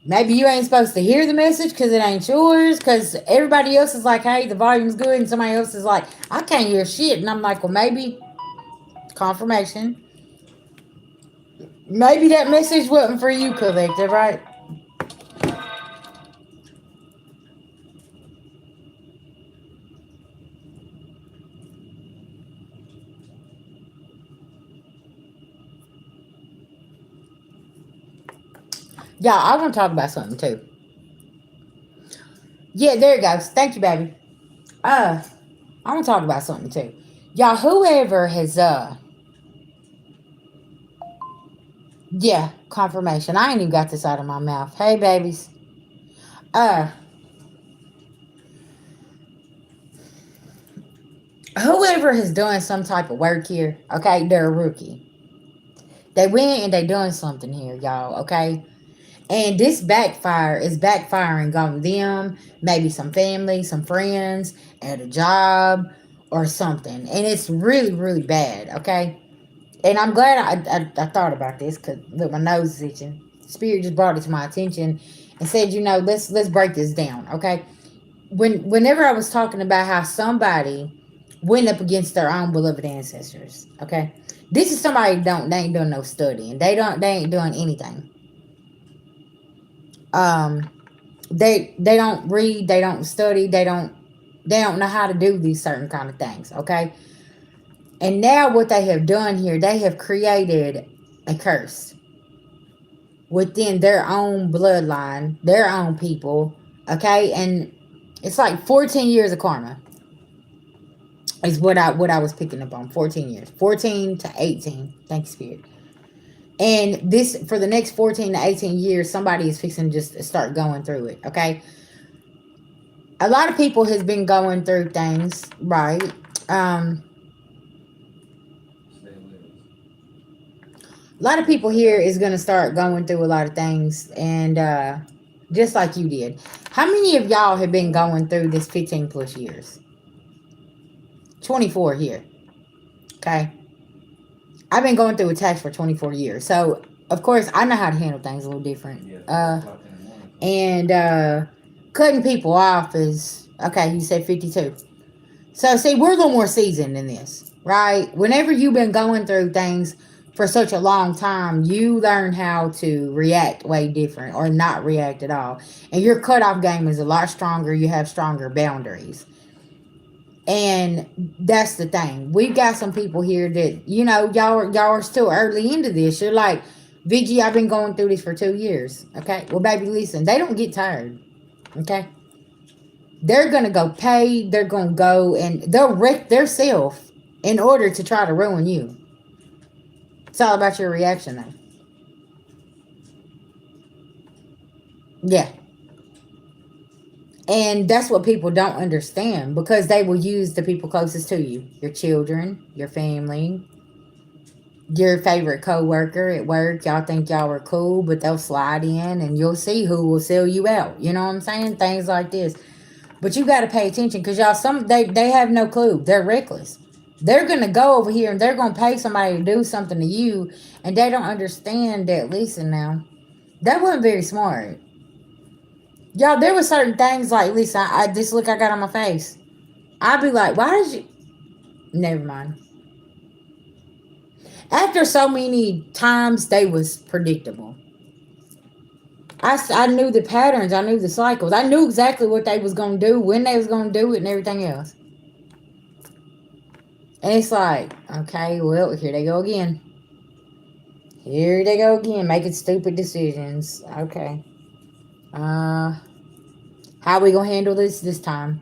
maybe you ain't supposed to hear the message because it ain't yours. Because everybody else is like, hey, the volume's good, and somebody else is like, I can't hear shit, and I'm like, well, maybe confirmation. Maybe that message wasn't for you, collective, right? Yeah, I want to talk about something too. Yeah, there it goes. Thank you, baby. Uh, I want to talk about something too. Y'all, whoever has yeah, confirmation. I ain't even got this out of my mouth. Hey, babies. Uh, whoever has done some type of work here, okay, they're a rookie. They went and they done something here, y'all, okay? And this backfire is backfiring on them, maybe some family, some friends, at a job or something. And it's really, really bad, okay? And I'm glad I thought about this because look, my nose is itching. Spirit just brought it to my attention and said, let's break this down, okay? Whenever I was talking about how somebody went up against their own beloved ancestors, okay? This is somebody they ain't doing no studying. They ain't doing anything. Um they don't read, they don't study, they don't know how to do these certain kind of things, okay? And now what they have done here, they have created a curse within their own bloodline, their own people, okay? And It's like 14 years of karma is what I was picking up on. 14 years. 14 to 18. Thank you, Spirit. And this for the next 14 to 18 years, somebody is fixing to just start going through it. Okay. A lot of people has been going through things, right? Um, Stay with us. a lot of people here is gonna start going through a lot of things, and just like you did. How many of y'all have been going through this 15 plus years? 24 here. Okay. I've been going through attacks for 24 years. So, of course, I know how to handle things a little different. Yeah, 4 o'clock in the morning. And cutting people off is, okay, you said 52. So, see, we're a little more seasoned in this, right? Whenever you've been going through things for such a long time, you learn how to react way different or not react at all. And your cutoff game is a lot stronger. You have stronger boundaries. And that's the thing. We've got some people here that, y'all are still early into this. You're like, VG, I've been going through this for 2 years. Okay. Well, baby, listen, they don't get tired. Okay. They're gonna go pay, they're gonna go and they'll wreck their self in order to try to ruin you. It's all about your reaction though. Yeah. And that's what people don't understand because they will use the people closest to you. Your children, your family, your favorite coworker at work. Y'all think y'all are cool, but they'll slide in and you'll see who will sell you out. You know what I'm saying? Things like this. But you got to pay attention because y'all, they have no clue. They're reckless. They're going to go over here and they're going to pay somebody to do something to you, and they don't understand that. Listen now, that wasn't very smart. Y'all, there were certain things like, listen, this look I got on my face. I'd be like, why did you? Never mind. After so many times, they was predictable. I knew the patterns. I knew the cycles. I knew exactly what they was going to do, when they was going to do it, and everything else. And it's like, okay, well, here they go again. Here they go again, making stupid decisions. Okay. How we gonna handle this time?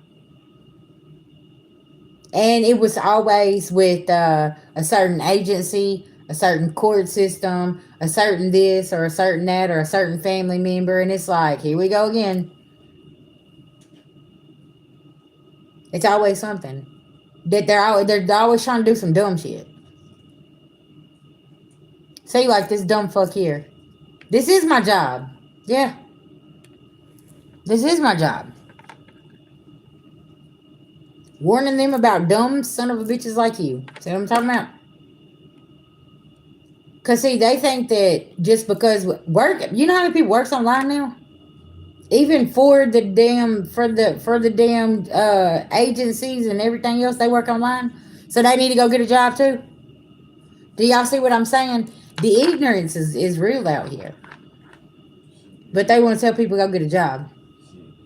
And it was always with a certain agency, a certain court system, a certain this or a certain that or a certain family member, and it's like, here we go again. It's always something that they're always trying to do some dumb shit. Say like this dumb fuck here. This is my job. Yeah, this is my job. Warning them about dumb son of a bitches like you. See what I'm talking about? Cause see, they think that just because work, you know how many people works online now? Even for the damn agencies and everything else, they work online. So they need to go get a job too. Do y'all see what I'm saying? The ignorance is real out here. But they want to tell people go get a job.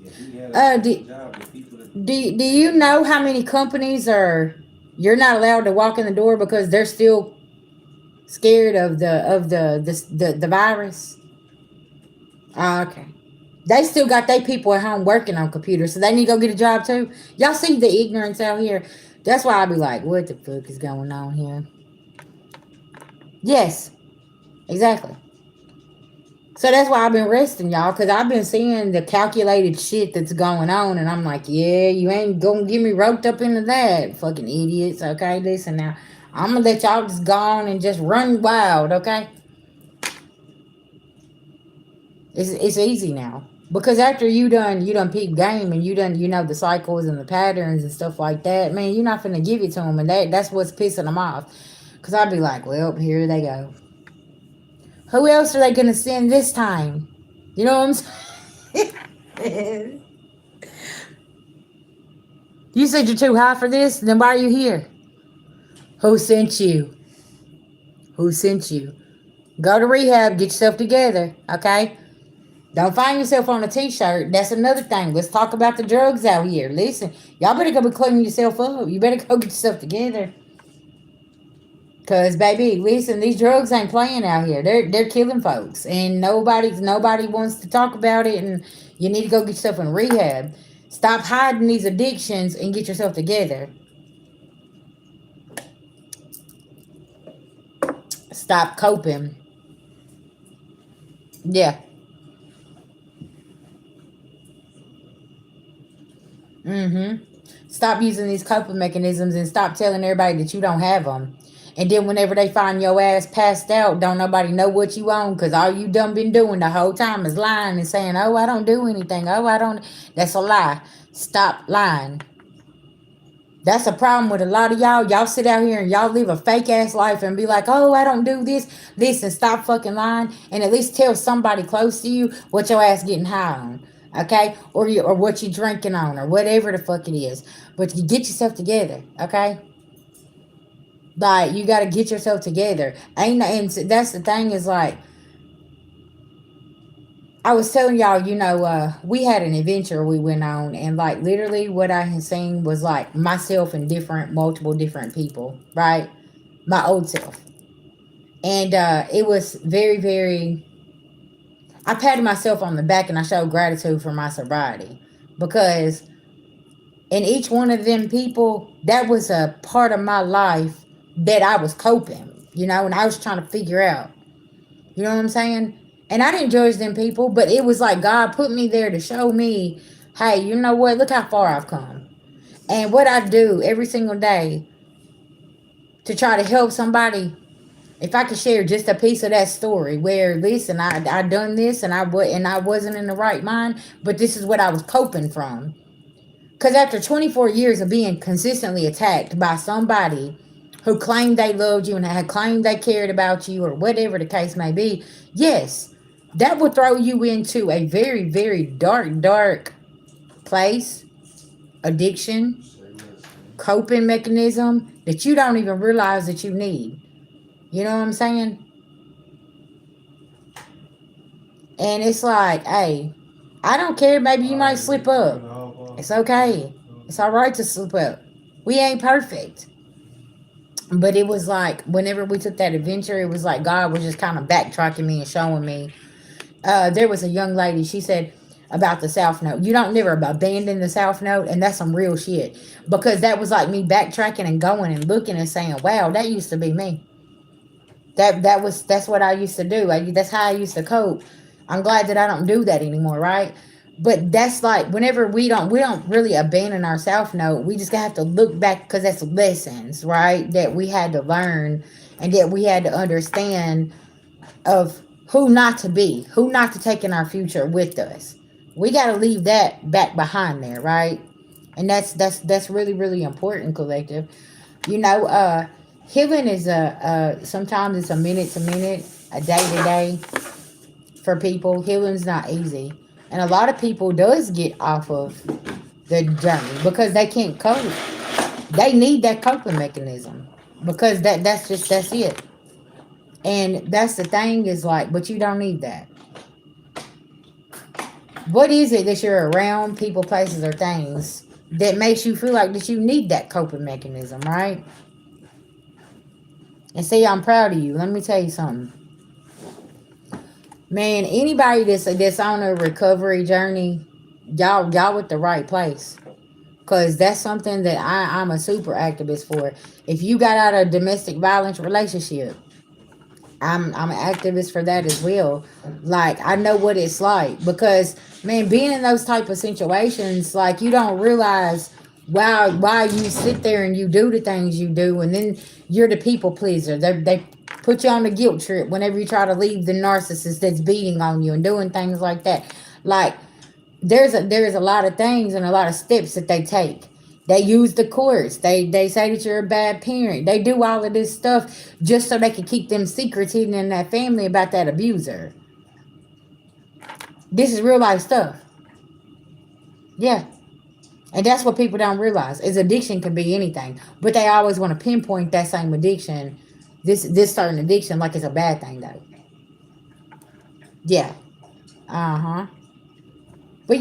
If you had Uh, a do, job, the people that do you know how many companies are you're not allowed to walk in the door because they're still scared of the virus? Okay. They still got their people at home working on computers, so they need to go get a job too. Y'all see the ignorance out here? That's why I be like, what the fuck is going on here? Yes, exactly. So that's why I've been resting, y'all, because I've been seeing the calculated shit that's going on, and I'm like, yeah, you ain't gonna get me roped up into that, fucking idiots. Okay, listen now, I'm gonna let y'all just go on and just run wild. Okay, it's easy now because after you done peep game and you know the cycles and the patterns and stuff like that. Man, you're not finna give it to them, and that's what's pissing them off. Cause I'd be like, well, here they go. Who else are they gonna send this time? You know what I'm saying? You said you're too high for this? Then why are you here? Who sent you? Who sent you? Go to rehab, get yourself together, okay? Don't find yourself on a t-shirt. That's another thing. Let's talk about the drugs out here. Listen, y'all better go be cleaning yourself up. You better go get yourself together. Cause baby, listen, these drugs ain't playing out here. They're killing folks, and nobody wants to talk about it. And you need to go get yourself in rehab. Stop hiding these addictions and get yourself together. Stop coping. Yeah. Mm-hmm. Stop using these coping mechanisms and stop telling everybody that you don't have them. And then whenever they find your ass passed out, don't nobody know what you on because all you done been doing the whole time is lying and saying, oh, I don't do anything. Oh, I don't. That's a lie. Stop lying. That's a problem with a lot of y'all. Y'all sit out here and y'all live a fake ass life and be like, oh, I don't do this, and stop fucking lying and at least tell somebody close to you what your ass getting high on. Okay? Or what you drinking on or whatever the fuck it is. But you get yourself together, okay? Like you gotta get yourself together. Ain't and that's the thing is like I was telling y'all, we had an adventure we went on, and like literally what I had seen was like myself and multiple different people, right? My old self. And it was very, very. I patted myself on the back and I showed gratitude for my sobriety because in each one of them people, that was a part of my life that I was coping, and I was trying to figure out. You know what I'm saying? And I didn't judge them people, but it was like God put me there to show me, hey, you know what? Look how far I've come. And what I do every single day to try to help somebody, if I could share just a piece of that story where, listen, I done this and I wasn't in the right mind, but this is what I was coping from. Because after 24 years of being consistently attacked by somebody who claimed they loved you and had claimed they cared about you or whatever the case may be, yes, that will throw you into a very, very dark, dark place, addiction, coping mechanism that you don't even realize that you need. You know what I'm saying? And it's like, hey, I don't care. Maybe you might slip up. It's okay. It's all right to slip up. We ain't perfect. But it was like, whenever we took that adventure, it was like God was just kind of backtracking me and showing me. There was a young lady, she said about the South Note. You don't never abandon the South Note, and that's some real shit. Because that was like me backtracking and going and looking and saying, wow, that used to be me. That's what I used to do. That's how I used to cope. I'm glad that I don't do that anymore, right? But that's like whenever we don't really abandon our self note. We just have to look back because that's lessons, right? That we had to learn and that we had to understand of who not to be, who not to take in our future with us. We got to leave that back behind there, right? And that's really really important, collective. You know, healing is sometimes it's a minute to minute, a day to day for people. Healing's not easy, and a lot of people does get off of the journey because they can't cope. They need that coping mechanism because that's it. And that's the thing is like, but you don't need that. What is it that you're around people, places, or things that makes you feel like that you need that coping mechanism, right? And say I'm proud of you. Let me tell you something. Man, anybody that's on a recovery journey, y'all with the right place. Cause that's something that I'm a super activist for. If you got out of a domestic violence relationship, I'm an activist for that as well. Like I know what it's like because man, being in those type of situations, like you don't realize why you sit there and you do the things you do, and then you're the people pleaser. They put you on the guilt trip whenever you try to leave the narcissist that's beating on you and doing things like that. Like there's a lot of things and a lot of steps that they take. They use the courts. They say that you're a bad parent. They do all of this stuff just so they can keep them secrets hidden in that family about that abuser. This is real life stuff. Yeah. And that's what people don't realize is addiction can be anything. But they always want to pinpoint that same addiction, this certain addiction like it's a bad thing though. Yeah. Uh-huh. But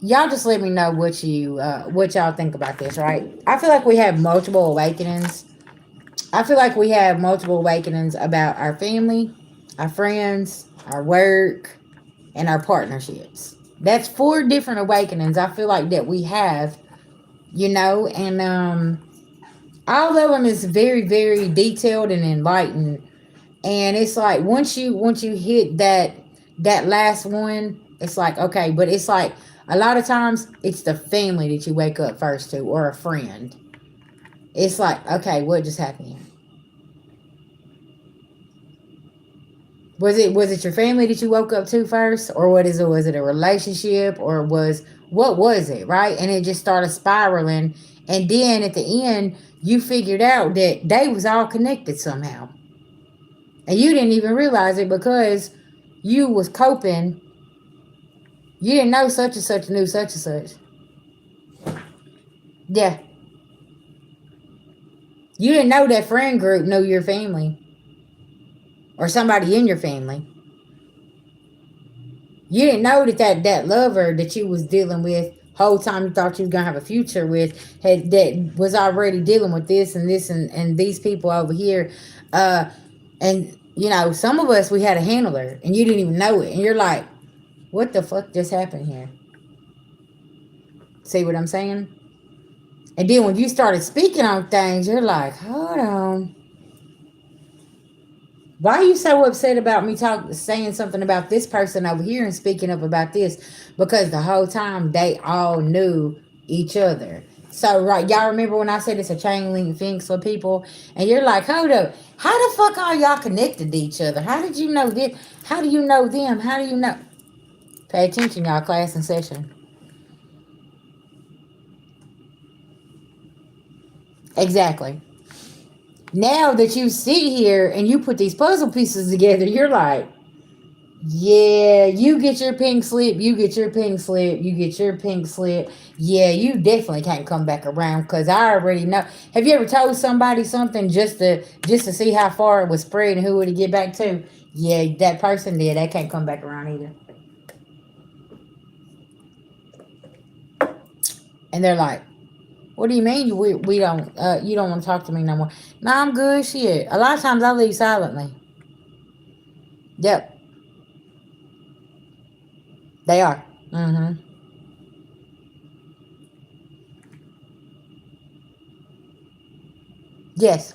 y'all just let me know what y'all think about this, right? I feel like we have multiple awakenings. I feel like we have multiple awakenings about our family, our friends, our work, and our partnerships. That's four different awakenings I feel like that we have, and all of them is very, very detailed and enlightened. And it's like once you hit that last one, it's like okay, but it's like a lot of times it's the family that you wake up first to, or a friend. It's like okay, what just happened here? Was it your family that you woke up to first, or what is it? Was it a relationship, or what was it, right? And it just started spiraling, and then at the end, you figured out that they was all connected somehow, and you didn't even realize it because you was coping. You didn't know such and such knew such and such. Yeah, you didn't know that friend group knew your family or somebody in your family. You didn't know that lover that you was dealing with whole time you thought you was gonna have a future with had that was already dealing with this and this and these people over here. And some of us we had a handler and you didn't even know it. And you're like, what the fuck just happened here? See what I'm saying? And then when you started speaking on things, you're like, hold on. Why are you so upset about me saying something about this person over here and speaking up about this? Because the whole time they all knew each other. So right, y'all remember when I said it's a chain link fence for people, and you're like, hold up, how the fuck are y'all connected to each other? How did you know this? How do you know them? How do you know? Pay attention, y'all. Class in session. Exactly. Now that you sit here and you put these puzzle pieces together, you're like, yeah, you get your pink slip, you get your pink slip, you get your pink slip. Yeah, you definitely can't come back around because I already know. Have you ever told somebody something just to see how far it was spread and who would it get back to? Yeah, that person did. They can't come back around either. And they're like, "What do you mean we don't? You don't want to talk to me no more?" Nah, I'm good. Shit. A lot of times I leave silently. Yep, they are. Mm-hmm. Yes.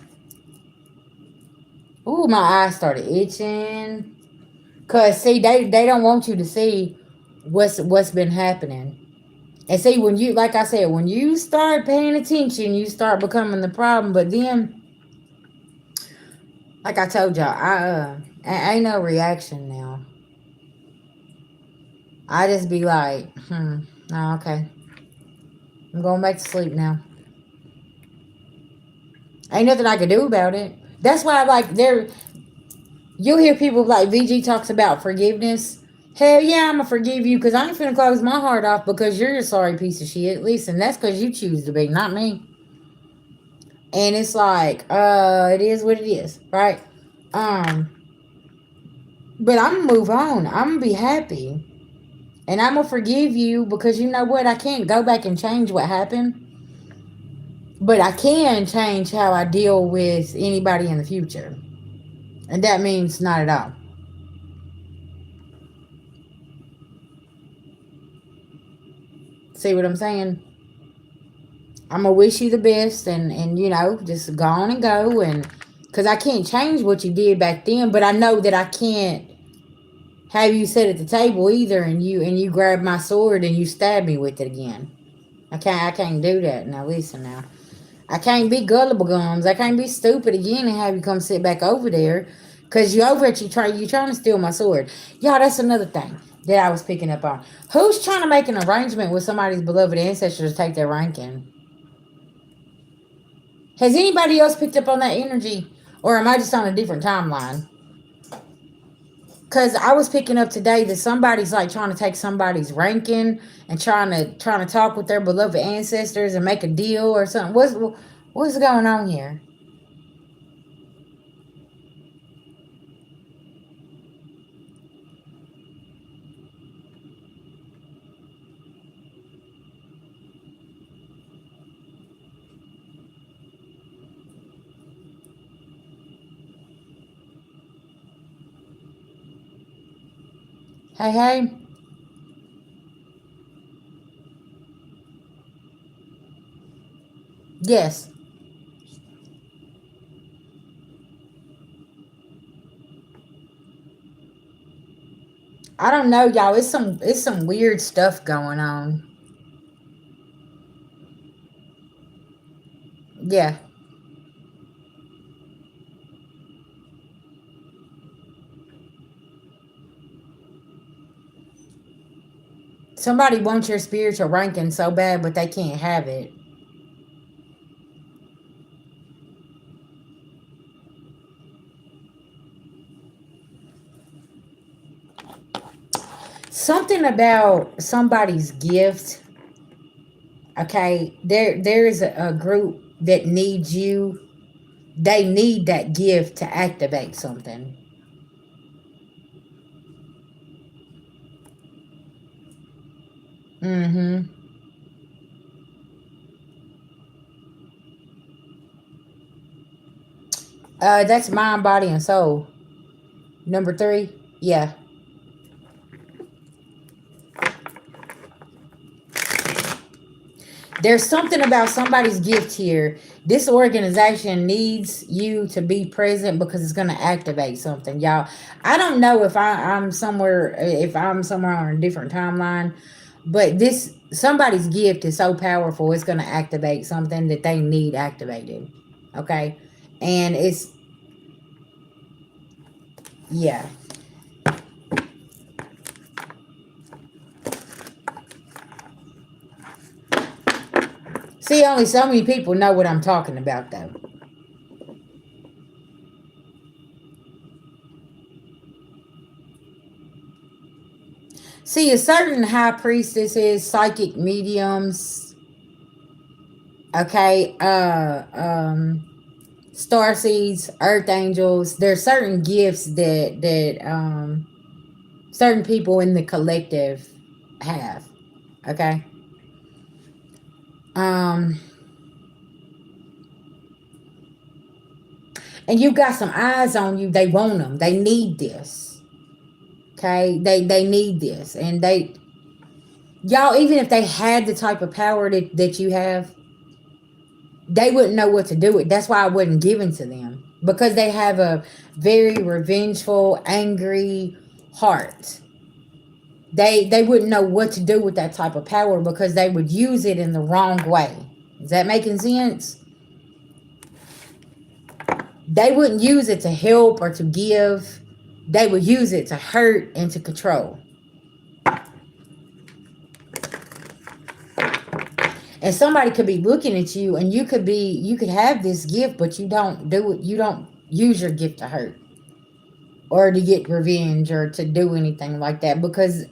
Ooh, my eyes started itching. Cause see, they don't want you to see what's been happening. And see, when you like I said, when you start paying attention, you start becoming the problem. But then, like I told y'all, I ain't no reaction now. I just be like, oh, okay, I'm going back to sleep now. Ain't nothing I can do about it. That's why, like, you'll hear people like VG talks about forgiveness. Hell yeah, I'm gonna forgive you because I ain't finna close my heart off because you're a sorry piece of shit. Listen, that's because you choose to be, not me. And it's like, it is what it is, right? Um, but I'm gonna move on. I'm gonna be happy, and I'm gonna forgive you because you know what? I can't go back and change what happened, but I can change how I deal with anybody in the future, and that means not at all. See what I'm saying? I'm gonna wish you the best, and just go on and go, and because I can't change what you did back then, but I know that I can't have you sit at the table either, and you grab my sword and you stab me with it again. I can't do that. Now listen, now I can't be gullible gums. I can't be stupid again and have you come sit back over there, cause you over at you trying to steal my sword. Y'all, that's another thing that I was picking up on. Who's trying to make an arrangement with somebody's beloved ancestors to take their ranking? Has anybody else picked up on that energy? Or am I just on a different timeline? Because I was picking up today that somebody's like trying to take somebody's ranking and trying to talk with their beloved ancestors and make a deal or something. What's going on here? Hey, hey. Yes. I don't know, y'all. It's some weird stuff going on. Yeah. Somebody wants your spiritual ranking so bad, but they can't have it. Something about somebody's gift. Okay, there is a group that needs you. They need that gift to activate something. Mm-hmm. That's mind, body, and soul. Number three. Yeah. There's something about somebody's gift here. This organization needs you to be present because it's going to activate something, y'all. I don't know if I'm somewhere on a different timeline, but this somebody's gift is so powerful. It's going to activate something that they need activated. Okay, and it's yeah. See, only so many people know what I'm talking about, though. See, a certain high priestesses, psychic mediums, okay, star seeds, earth angels. There's certain gifts that certain people in the collective have. Okay, um, and you got some eyes on you. They want them. They need this. Okay, they need this, and they y'all, even if they had the type of power that you have, they wouldn't know what to do with. That's why it wasn't given to them, because they have a very revengeful, angry heart. They wouldn't know what to do with that type of power because they would use it in the wrong way. Is that making sense? They wouldn't use it to help or to give. They would use it to hurt and to control. And somebody could be looking at you, and you could have this gift, but you don't do it. You don't use your gift to hurt or to get revenge or to do anything like that, because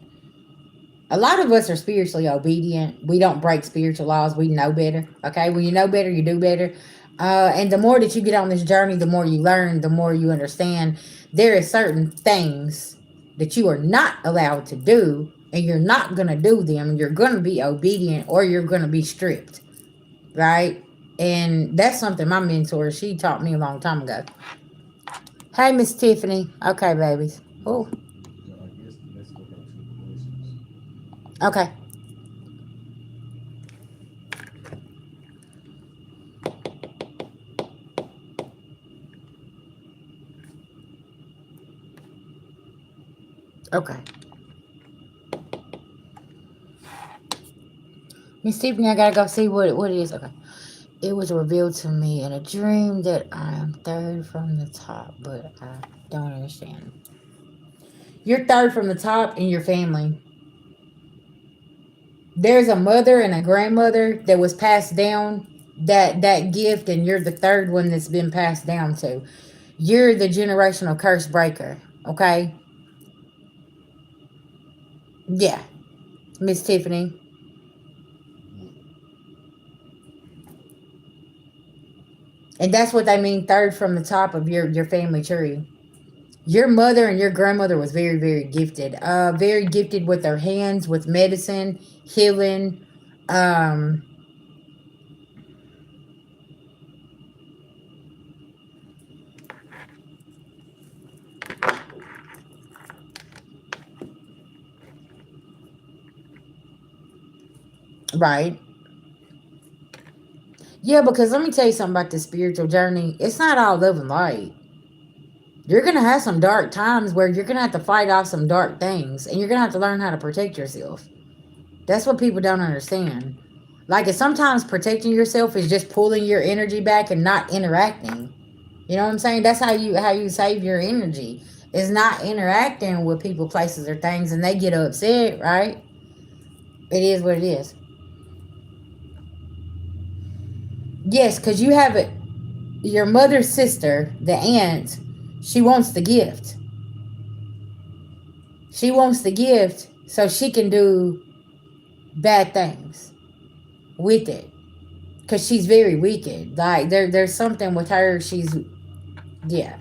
a lot of us are spiritually obedient. We don't break spiritual laws. We know better. Okay, when you know better, you do better. And the more that you get on this journey, the more you learn, the more you understand. There are certain things that you are not allowed to do, and you're not gonna do them. You're gonna be obedient, or you're gonna be stripped, right? And that's something my mentor, she taught me a long time ago. Hey, Miss Tiffany. Okay, babies. Oh, So I guess let's go back to the questions. okay. Okay. Miss Tiffany, I gotta go see what it is. Okay. It was revealed to me in a dream that I am third from the top, but I don't understand. You're third from the top in your family. There's a mother and a grandmother that was passed down that gift, and you're the third one that's been passed down to. You're the generational curse breaker. Okay. Yeah, Miss Tiffany. And that's what they mean, third from the top of your family tree. Your mother and your grandmother was very, very gifted. Very gifted with their hands, with medicine, healing. Um, right. Yeah, because let me tell you something about the spiritual journey. It's not all love and light. You're gonna have some dark times where you're gonna have to fight off some dark things, and you're gonna have to learn how to protect yourself. That's what people don't understand. Like, sometimes protecting yourself is just pulling your energy back and not interacting. You know what I'm saying? That's how you save your energy. Is not interacting with people, places, or things, and they get upset. Right? It is what it is. Yes, because you have it. Your mother's sister, the aunt, she wants the gift. She wants the gift so she can do bad things with it. Because she's very wicked. Like, there's something with her. She's, yeah.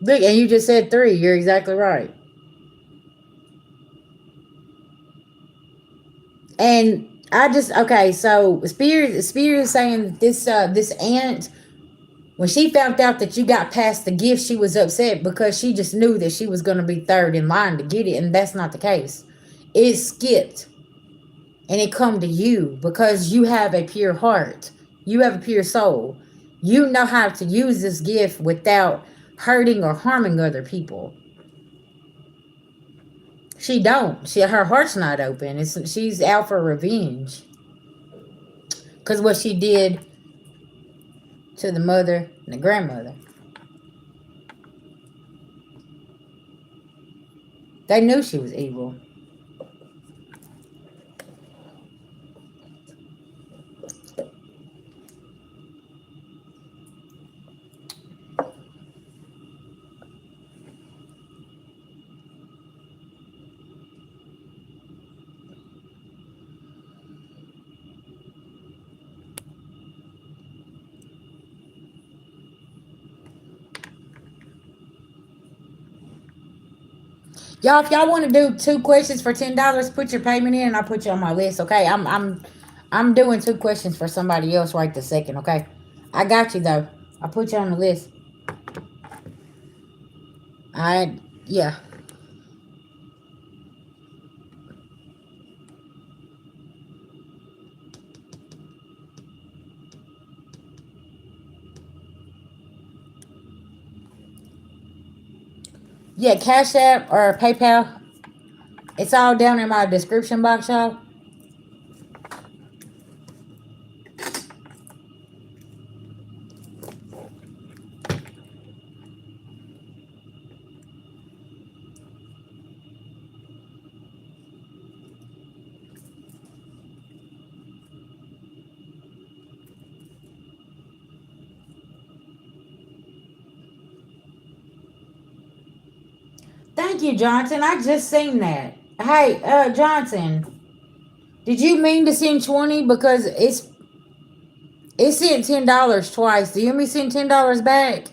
Look, and you just said three. You're exactly right. And I just, okay. So Spirit is saying this aunt, when she found out that you got past the gift, she was upset because she just knew that she was going to be third in line to get it, and that's not the case. It skipped, and it come to you because you have a pure heart. You have a pure soul. You know how to use this gift without hurting or harming other people. She don't. Her heart's not open. She's out for revenge because what she did to the mother and the grandmother. They knew she was evil. Y'all, if y'all want to do two questions for $10, put your payment in, and I'll put you on my list. Okay, I'm doing two questions for somebody else right this second. Okay, I got you though. I'll put you on the list. I Yeah. Yeah, Cash App or PayPal. It's all down in my description box, y'all. Thank you, Johnson. I just seen that. Hey, Johnson, did you mean to send 20? Because it sent $10 twice. Do you want me to send $10 back?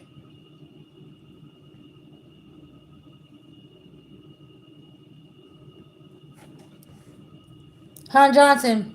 Huh, Johnson?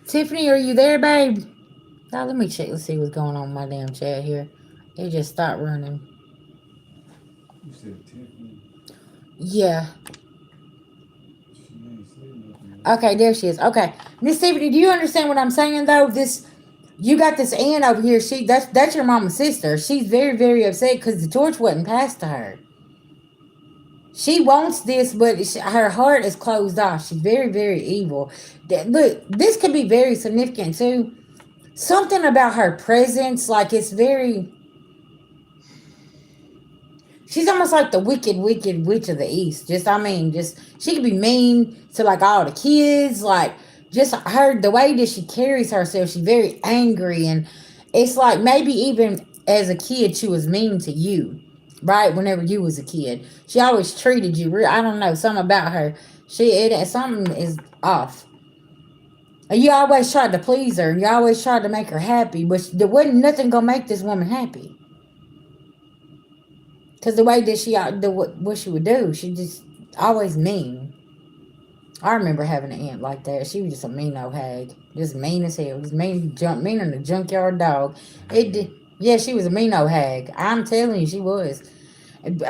Tiffany, are you there, babe? Now let me check. Let's see what's going on in my damn chat here. It just stopped running. You said Tiffany. Yeah. She ain't said nothing yet. Okay, there she is. Okay, Miss Tiffany, do you understand what I'm saying though? You got this aunt over here. That's your mama's sister. She's very very upset because the torch wasn't passed to her. She wants this, but her heart is closed off. She's very very evil. Look, this could be very significant too. Something about her presence, like it's very. She's almost like the wicked, wicked witch of the east. Just, I mean, just she could be mean to like all the kids. Like, just her, the way that she carries herself, she's very angry. And it's like maybe even as a kid, she was mean to you, right? Whenever you was a kid, she always treated you real. I don't know, something about her. Something is off. And you always tried to please her, and you always tried to make her happy, but there wasn't nothing gonna make this woman happy. Cause the way that what she would do, she just always mean. I remember having an aunt like that. She was just a mean old hag, just mean as hell, just mean in the junkyard dog. It did. Yeah, she was a mean old hag. I'm telling you, she was.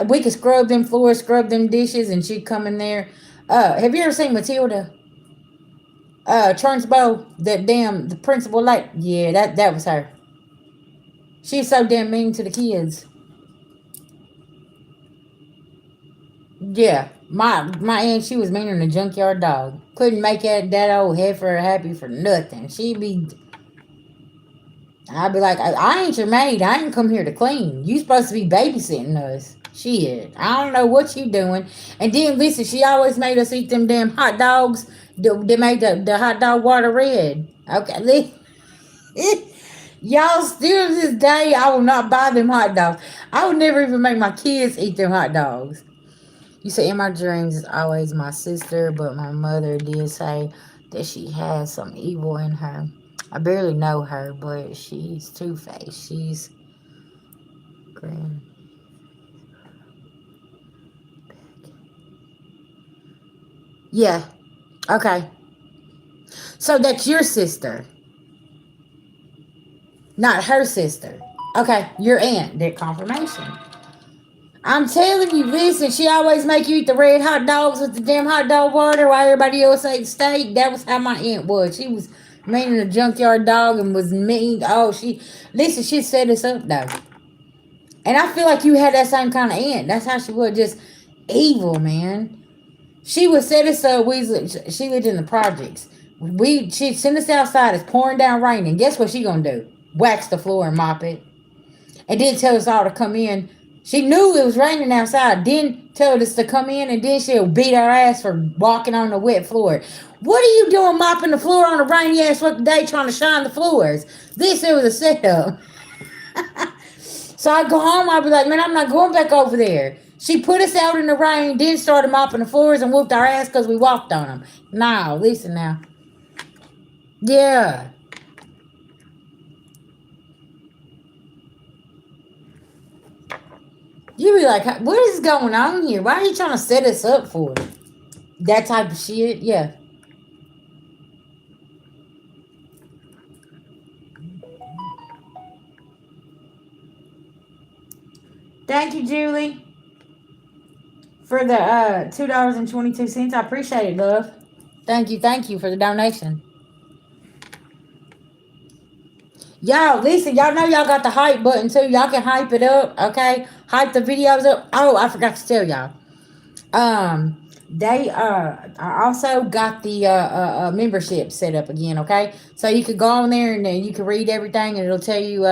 We could scrub them floors, scrub them dishes, and she'd come in there. Have you ever seen Matilda? Trunchbull, that damn the principal, like, yeah, that was her. She's so damn mean to the kids. Yeah, my aunt, she was meaner than a junkyard dog. Couldn't make that old heifer happy for nothing. I'd be like, I ain't your maid. I ain't come here to clean. You supposed to be babysitting us. Shit, I don't know what you doing. And then listen, she always made us eat them damn hot dogs. They made the hot dog water red. Okay, y'all, still to this day, I will not buy them hot dogs. I would never even make my kids eat them hot dogs. You say in my dreams it's always my sister, but my mother did say that she has some evil in her. I barely know her, but she's two-faced. She's grand. Yeah. Okay. So that's your sister, not her sister. Okay, your aunt. That confirmation. I'm telling you, listen, she always make you eat the red hot dogs with the damn hot dog water while everybody else ate steak. That was how my aunt was. She was mean in a junkyard dog and was mean. Oh, listen, she set us up though. And I feel like you had that same kind of aunt. That's how she was, just evil, man. She would set us up. She lived in the projects. She'd send us outside. It's pouring down raining. Guess what she gonna do? Wax the floor and mop it. And then tell us all to come in. She knew it was raining outside. Then told us to come in, and then she'll beat our ass for walking on the wet floor. What are you doing mopping the floor on a rainy ass day trying to shine the floors? It was a setup. So I go home, I'll be like, man, I'm not going back over there. She put us out in the rain, then started mopping the floors and whooped our ass because we walked on them. Now, listen now. Yeah. You be like, what is going on here? Why are you trying to set us up for it? That type of shit? Yeah. Thank you, Julie, for the $2.22. I appreciate it, love. Thank you for the donation. Y'all, listen, y'all know y'all got the hype button too. Y'all can hype it up, okay? Hype the videos up. Oh, I forgot to tell y'all. They I also got the membership set up again, okay? So you could go on there and then you can read everything and it'll tell you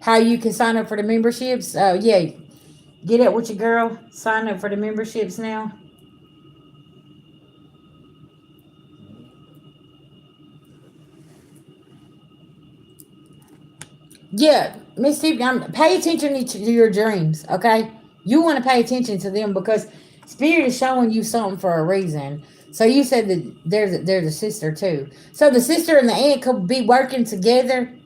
how you can sign up for the memberships. Yeah, get it with your girl. Sign up for the memberships now. Yeah, Miss Steve, pay attention to your dreams, okay? You want to pay attention to them because Spirit is showing you something for a reason. So you said that there's a sister too. So the sister and the aunt could be working together.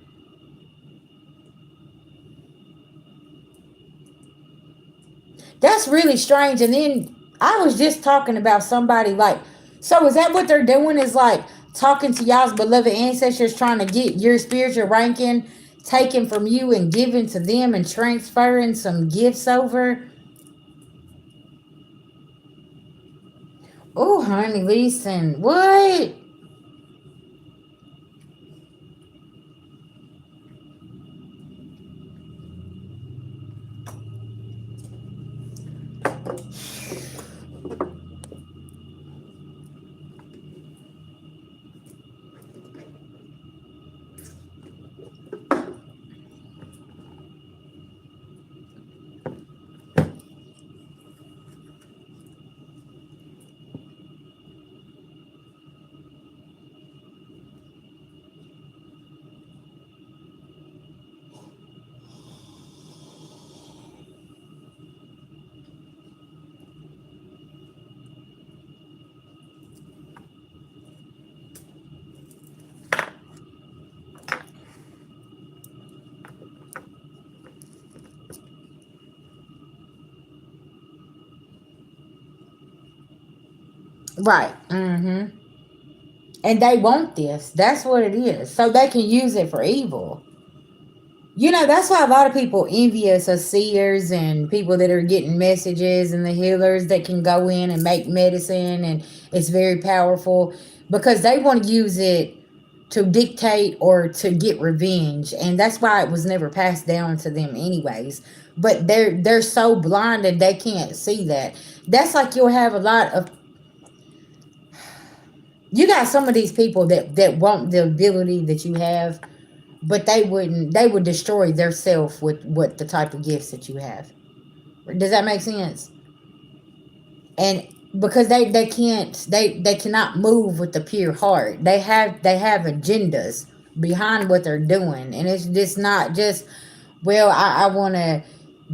That's really strange. And then I was just talking about somebody like, so is that what they're doing? Is like talking to y'all's beloved ancestors, trying to get your spiritual ranking taken from you and given to them and transferring some gifts over? Oh, honey, listen, what? Right. And they want this. That's what it is. So they can use it for evil. You know, that's why a lot of people envious of seers and people that are getting messages and the healers that can go in and make medicine and it's very powerful because they want to use it to dictate or to get revenge. And that's why it was never passed down to them anyways. But they're so blinded they can't see that. That's like you'll have a lot of you got some of these people that want the ability that you have, but they would destroy their self with what the type of gifts that you have. Does that make sense? And because they cannot move with the pure heart. They have agendas behind what they're doing, and it's just not just well I want to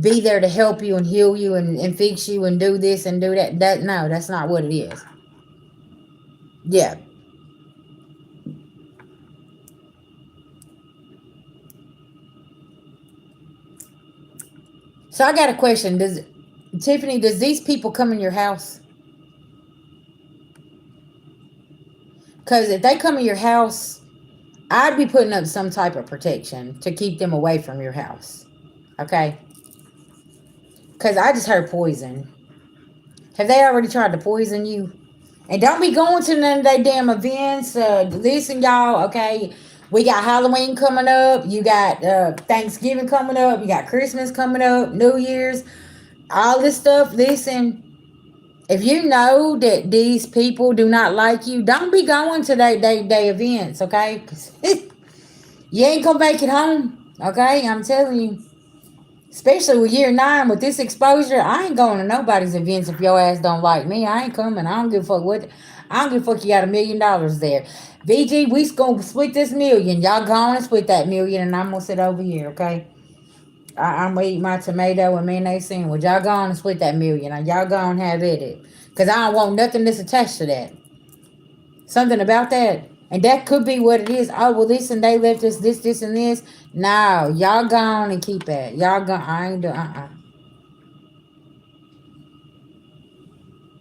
be there to help you and heal you and fix you and do this and do that. That no, that's not what it is. Yeah. So I got a question. Does Tiffany, does these people come in your house? Because if they come in your house, I'd be putting up some type of protection to keep them away from your house. Okay? Because I just heard poison. Have they already tried to poison you? And don't be going to none of they damn events. Listen, y'all, okay? We got Halloween coming up. You got Thanksgiving coming up. You got Christmas coming up. New Year's. All this stuff. Listen, if you know that these people do not like you, don't be going to they events, okay? 'Cause you ain't gonna make it home, okay? I'm telling you. Especially with year 9, with this exposure, I ain't going to nobody's events if your ass don't like me. I ain't coming. I don't give a fuck what. I don't give a fuck you got $1 million there. VG, we gonna split this million. Y'all go on and split that million, and I'm gonna sit over here, okay? I'm gonna eat my tomato and mayonnaise sandwich. Y'all go on and split that million. Y'all go on and have at it. Because I don't want nothing that's attached to that. Something about that. And that could be what it is. Oh, well, listen, they left us this, and this. No, y'all go on and keep that. Y'all go, I ain't doing,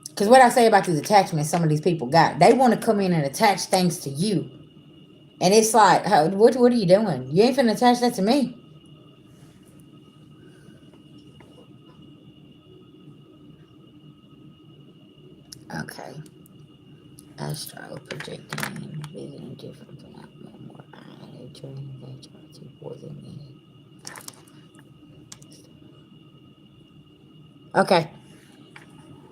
Because what I say about these attachments some of these people got, they want to come in and attach things to you. And it's like, what are you doing? You ain't finna attach that to me. Okay. Astro projecting, visiting different more dream they try to poison me. Okay.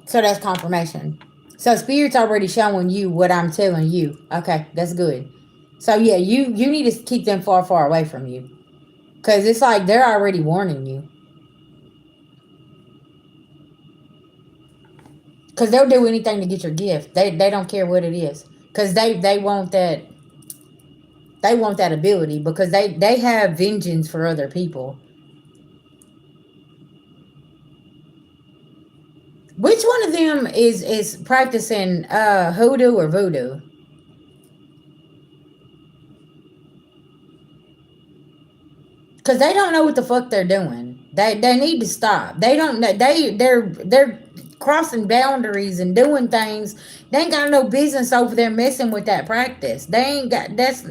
So that's confirmation. So spirit's already showing you what I'm telling you. Okay, that's good. So yeah, you need to keep them far away from you. Cause it's like they're already warning you. Cause they'll do anything to get your gift. They don't care what it is. Cause they want that ability because they have vengeance for other people. Which one of them is practicing hoodoo or voodoo? Because they don't know what the fuck they're doing. They need to stop. They don't. They're crossing boundaries and doing things. They ain't got no business over there messing with that practice. They ain't got. That's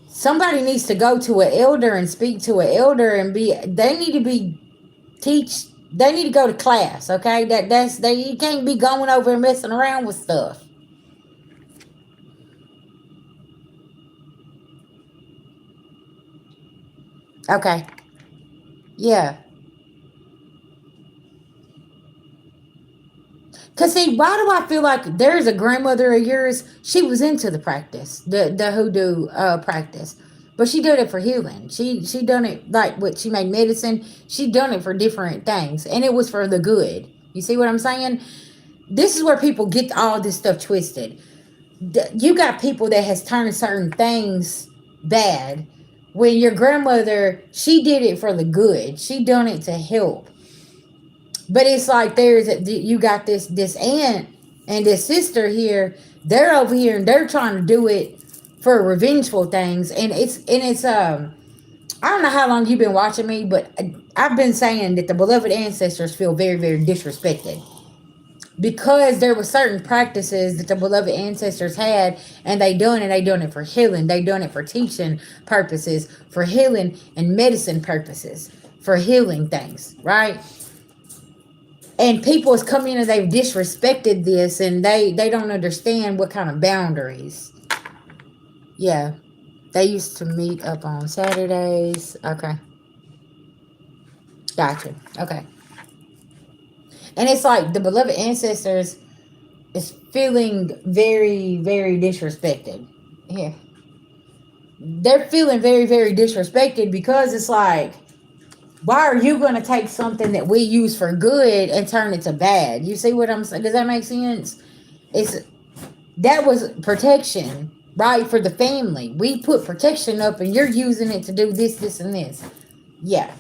somebody needs to go to an elder and speak to an elder and be. They need to be teach. They need to go to class. Okay, that's they. You can't be going over and messing around with stuff. Okay. Yeah. Cause see, why do I feel like there's a grandmother of yours? She was into the practice, the hoodoo practice, but she did it for healing. She done it like what she made medicine. She done it for different things, and it was for the good. You see what I'm saying? This is where people get all this stuff twisted. You got people that has turned certain things bad. When your grandmother, she did it for the good. She done it to help. But it's like you got this aunt and this sister here. They're over here and they're trying to do it for revengeful things, and it's I don't know how long you've been watching me, but I've been saying that the beloved ancestors feel very, very disrespected because there were certain practices that the beloved ancestors had, and they done it for healing, they done it for teaching purposes, for healing and medicine purposes, for healing things, right? And people is coming in and they've disrespected this, and they don't understand what kind of boundaries. Yeah, they used to meet up on Saturdays. Okay, gotcha. Okay. And it's like the beloved ancestors is feeling very, very disrespected. Yeah. They're feeling very, very disrespected because it's like, why are you going to take something that we use for good and turn it to bad? You see what I'm saying? Does that make sense? It's that was protection, right, for the family. We put protection up and you're using it to do this, this, and this. Yeah.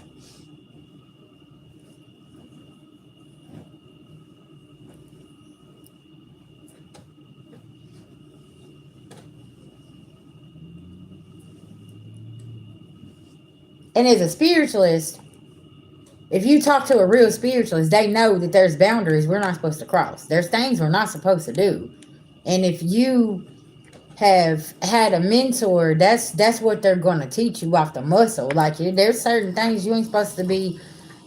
And as a spiritualist, if you talk to a real spiritualist, they know that there's boundaries we're not supposed to cross. There's things we're not supposed to do. And if you have had a mentor, that's what they're going to teach you off the muscle. Like there's certain things you ain't supposed to be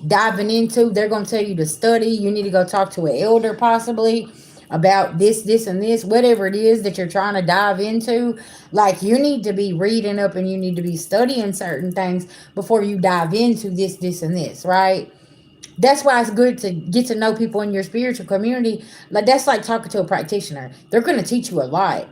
diving into. They're going to tell you to study. You need to go talk to an elder possibly about this, this, and this, whatever it is that you're trying to dive into. Like you need to be reading up and you need to be studying certain things before you dive into this, this, and this, right? That's why it's good to get to know people in your spiritual community. Like that's like talking to a practitioner. They're going to teach you a lot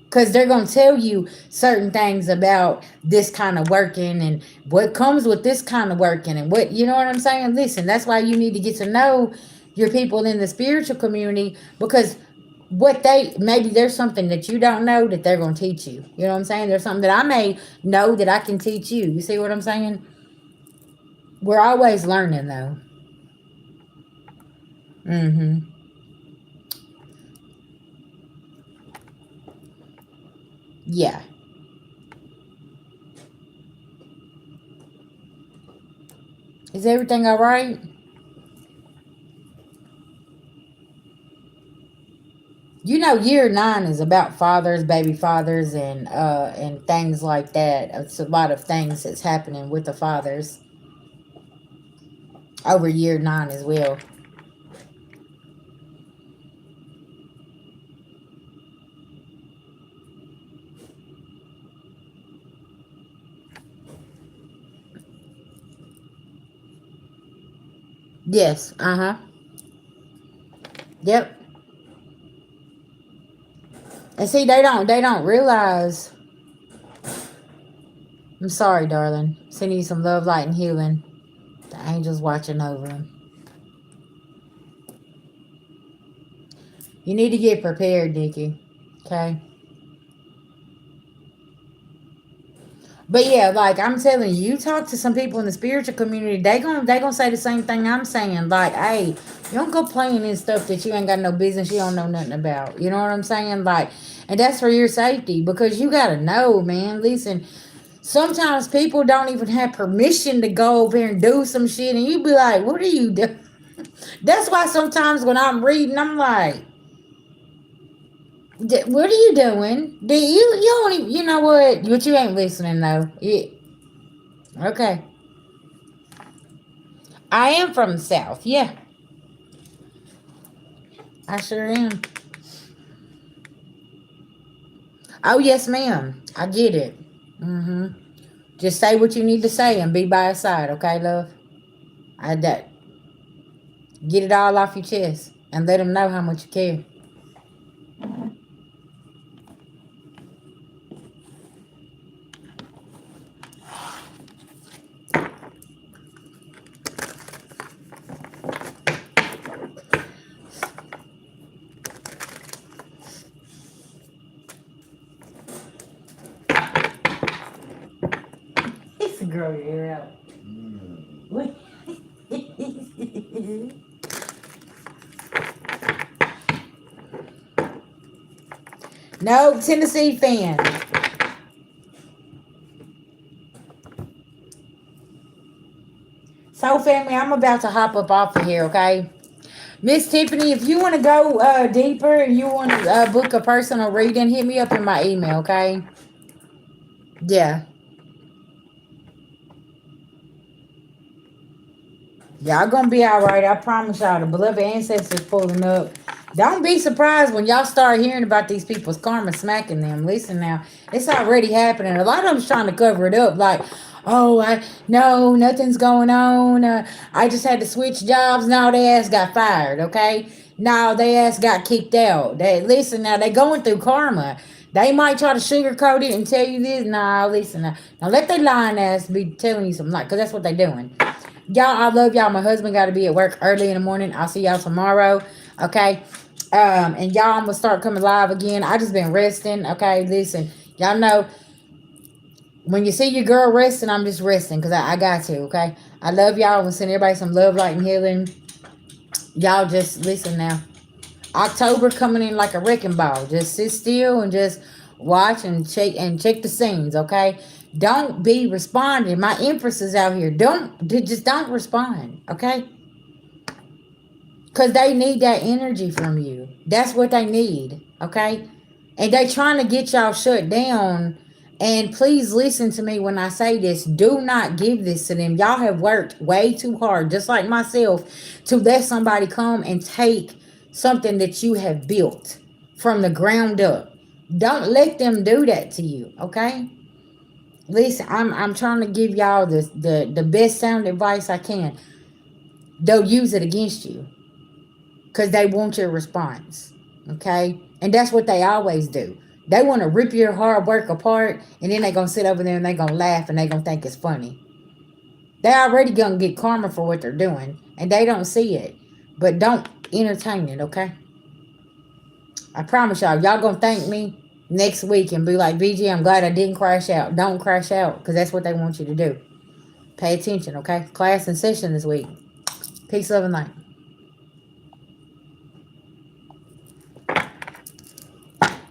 because they're going to tell you certain things about this kind of working and what comes with this kind of working and what, you know what I'm saying? Listen, that's why you need to get to know your people in the spiritual community because what they, maybe there's something that you don't know that they're going to teach you. You know what I'm saying? There's something that I may know that I can teach you. You see what I'm saying? We're always learning though. Mm-hmm. Yeah. Is everything all right? You know, year 9 is about fathers, baby fathers, and things like that. It's a lot of things that's happening with the fathers over year 9 as well. Yes. Uh huh. Yep. And see, they don't realize. I'm sorry, darling. Sending you some love, light, and healing. The angels watching over him. You need to get prepared, Nikki. Okay. But yeah, like I'm telling you, you talk to some people in the spiritual community, they gonna say the same thing I'm saying. Like, hey, you don't go playing in stuff that you ain't got no business, you don't know nothing about. You know what I'm saying? Like, and that's for your safety because you gotta know, man. Listen, sometimes people don't even have permission to go over here and do some shit, and you be like, what are you doing? That's why sometimes when I'm reading, I'm like, what are you doing? Do you don't even, you know what? But you ain't listening though. Okay. I am from the South. Yeah, I sure am. Oh, yes, ma'am. I get it. Mm-hmm. Just say what you need to say and be by his side, okay, love? I that get it all off your chest and let him know how much you care. It's a girl your ear out. What? No, Tennessee fan. So, family, I'm about to hop up off of here, okay? Miss Tiffany, if you want to go deeper and you want to book a personal reading, hit me up in my email, okay? Yeah. Y'all gonna be all right. I promise y'all. The beloved ancestors pulling up. Don't be surprised when y'all start hearing about these people's karma smacking them. Listen now, it's already happening. A lot of them's trying to cover it up, like, oh, I no, nothing's going on. I just had to switch jobs. No, they ass got fired. Okay, no, they ass got kicked out. They listen now. They going through karma. They might try to sugarcoat it and tell you this. Nah, listen now. Now let their lying ass be telling you something, like, cause that's what they doing. Y'all, I love y'all. My husband got to be at work early in the morning. I'll see y'all tomorrow. Okay. And y'all, I'm gonna start coming live again. I just been resting. Okay. Listen, y'all know when you see your girl resting, I'm just resting because I got to. Okay. I love y'all. I'm gonna send everybody some love, light, and healing. Y'all just listen now. October coming in like a wrecking ball. Just sit still and just watch and check the scenes, okay? Don't be responding. My empress is out here. Just don't respond, okay? Cause they need that energy from you. That's what they need, okay? And they trying to get y'all shut down. And please listen to me when I say this. Do not give this to them. Y'all have worked way too hard, just like myself, to let somebody come and take something that you have built from the ground up. Don't let them do that to you, okay? Listen, I'm trying to give y'all the best sound advice I can. They'll use it against you because they want your response, okay? And that's what they always do. They want to rip your hard work apart, and then they gonna sit over there and they gonna laugh and they gonna think it's funny. They already gonna get karma for what they're doing, and they don't see it. But don't entertain it, okay? I promise y'all, y'all gonna thank me next week and be like, VG, I'm glad I didn't crash out. Don't crash out, because that's what they want you to do. Pay attention, okay? Class in session this week. Peace, love, and light.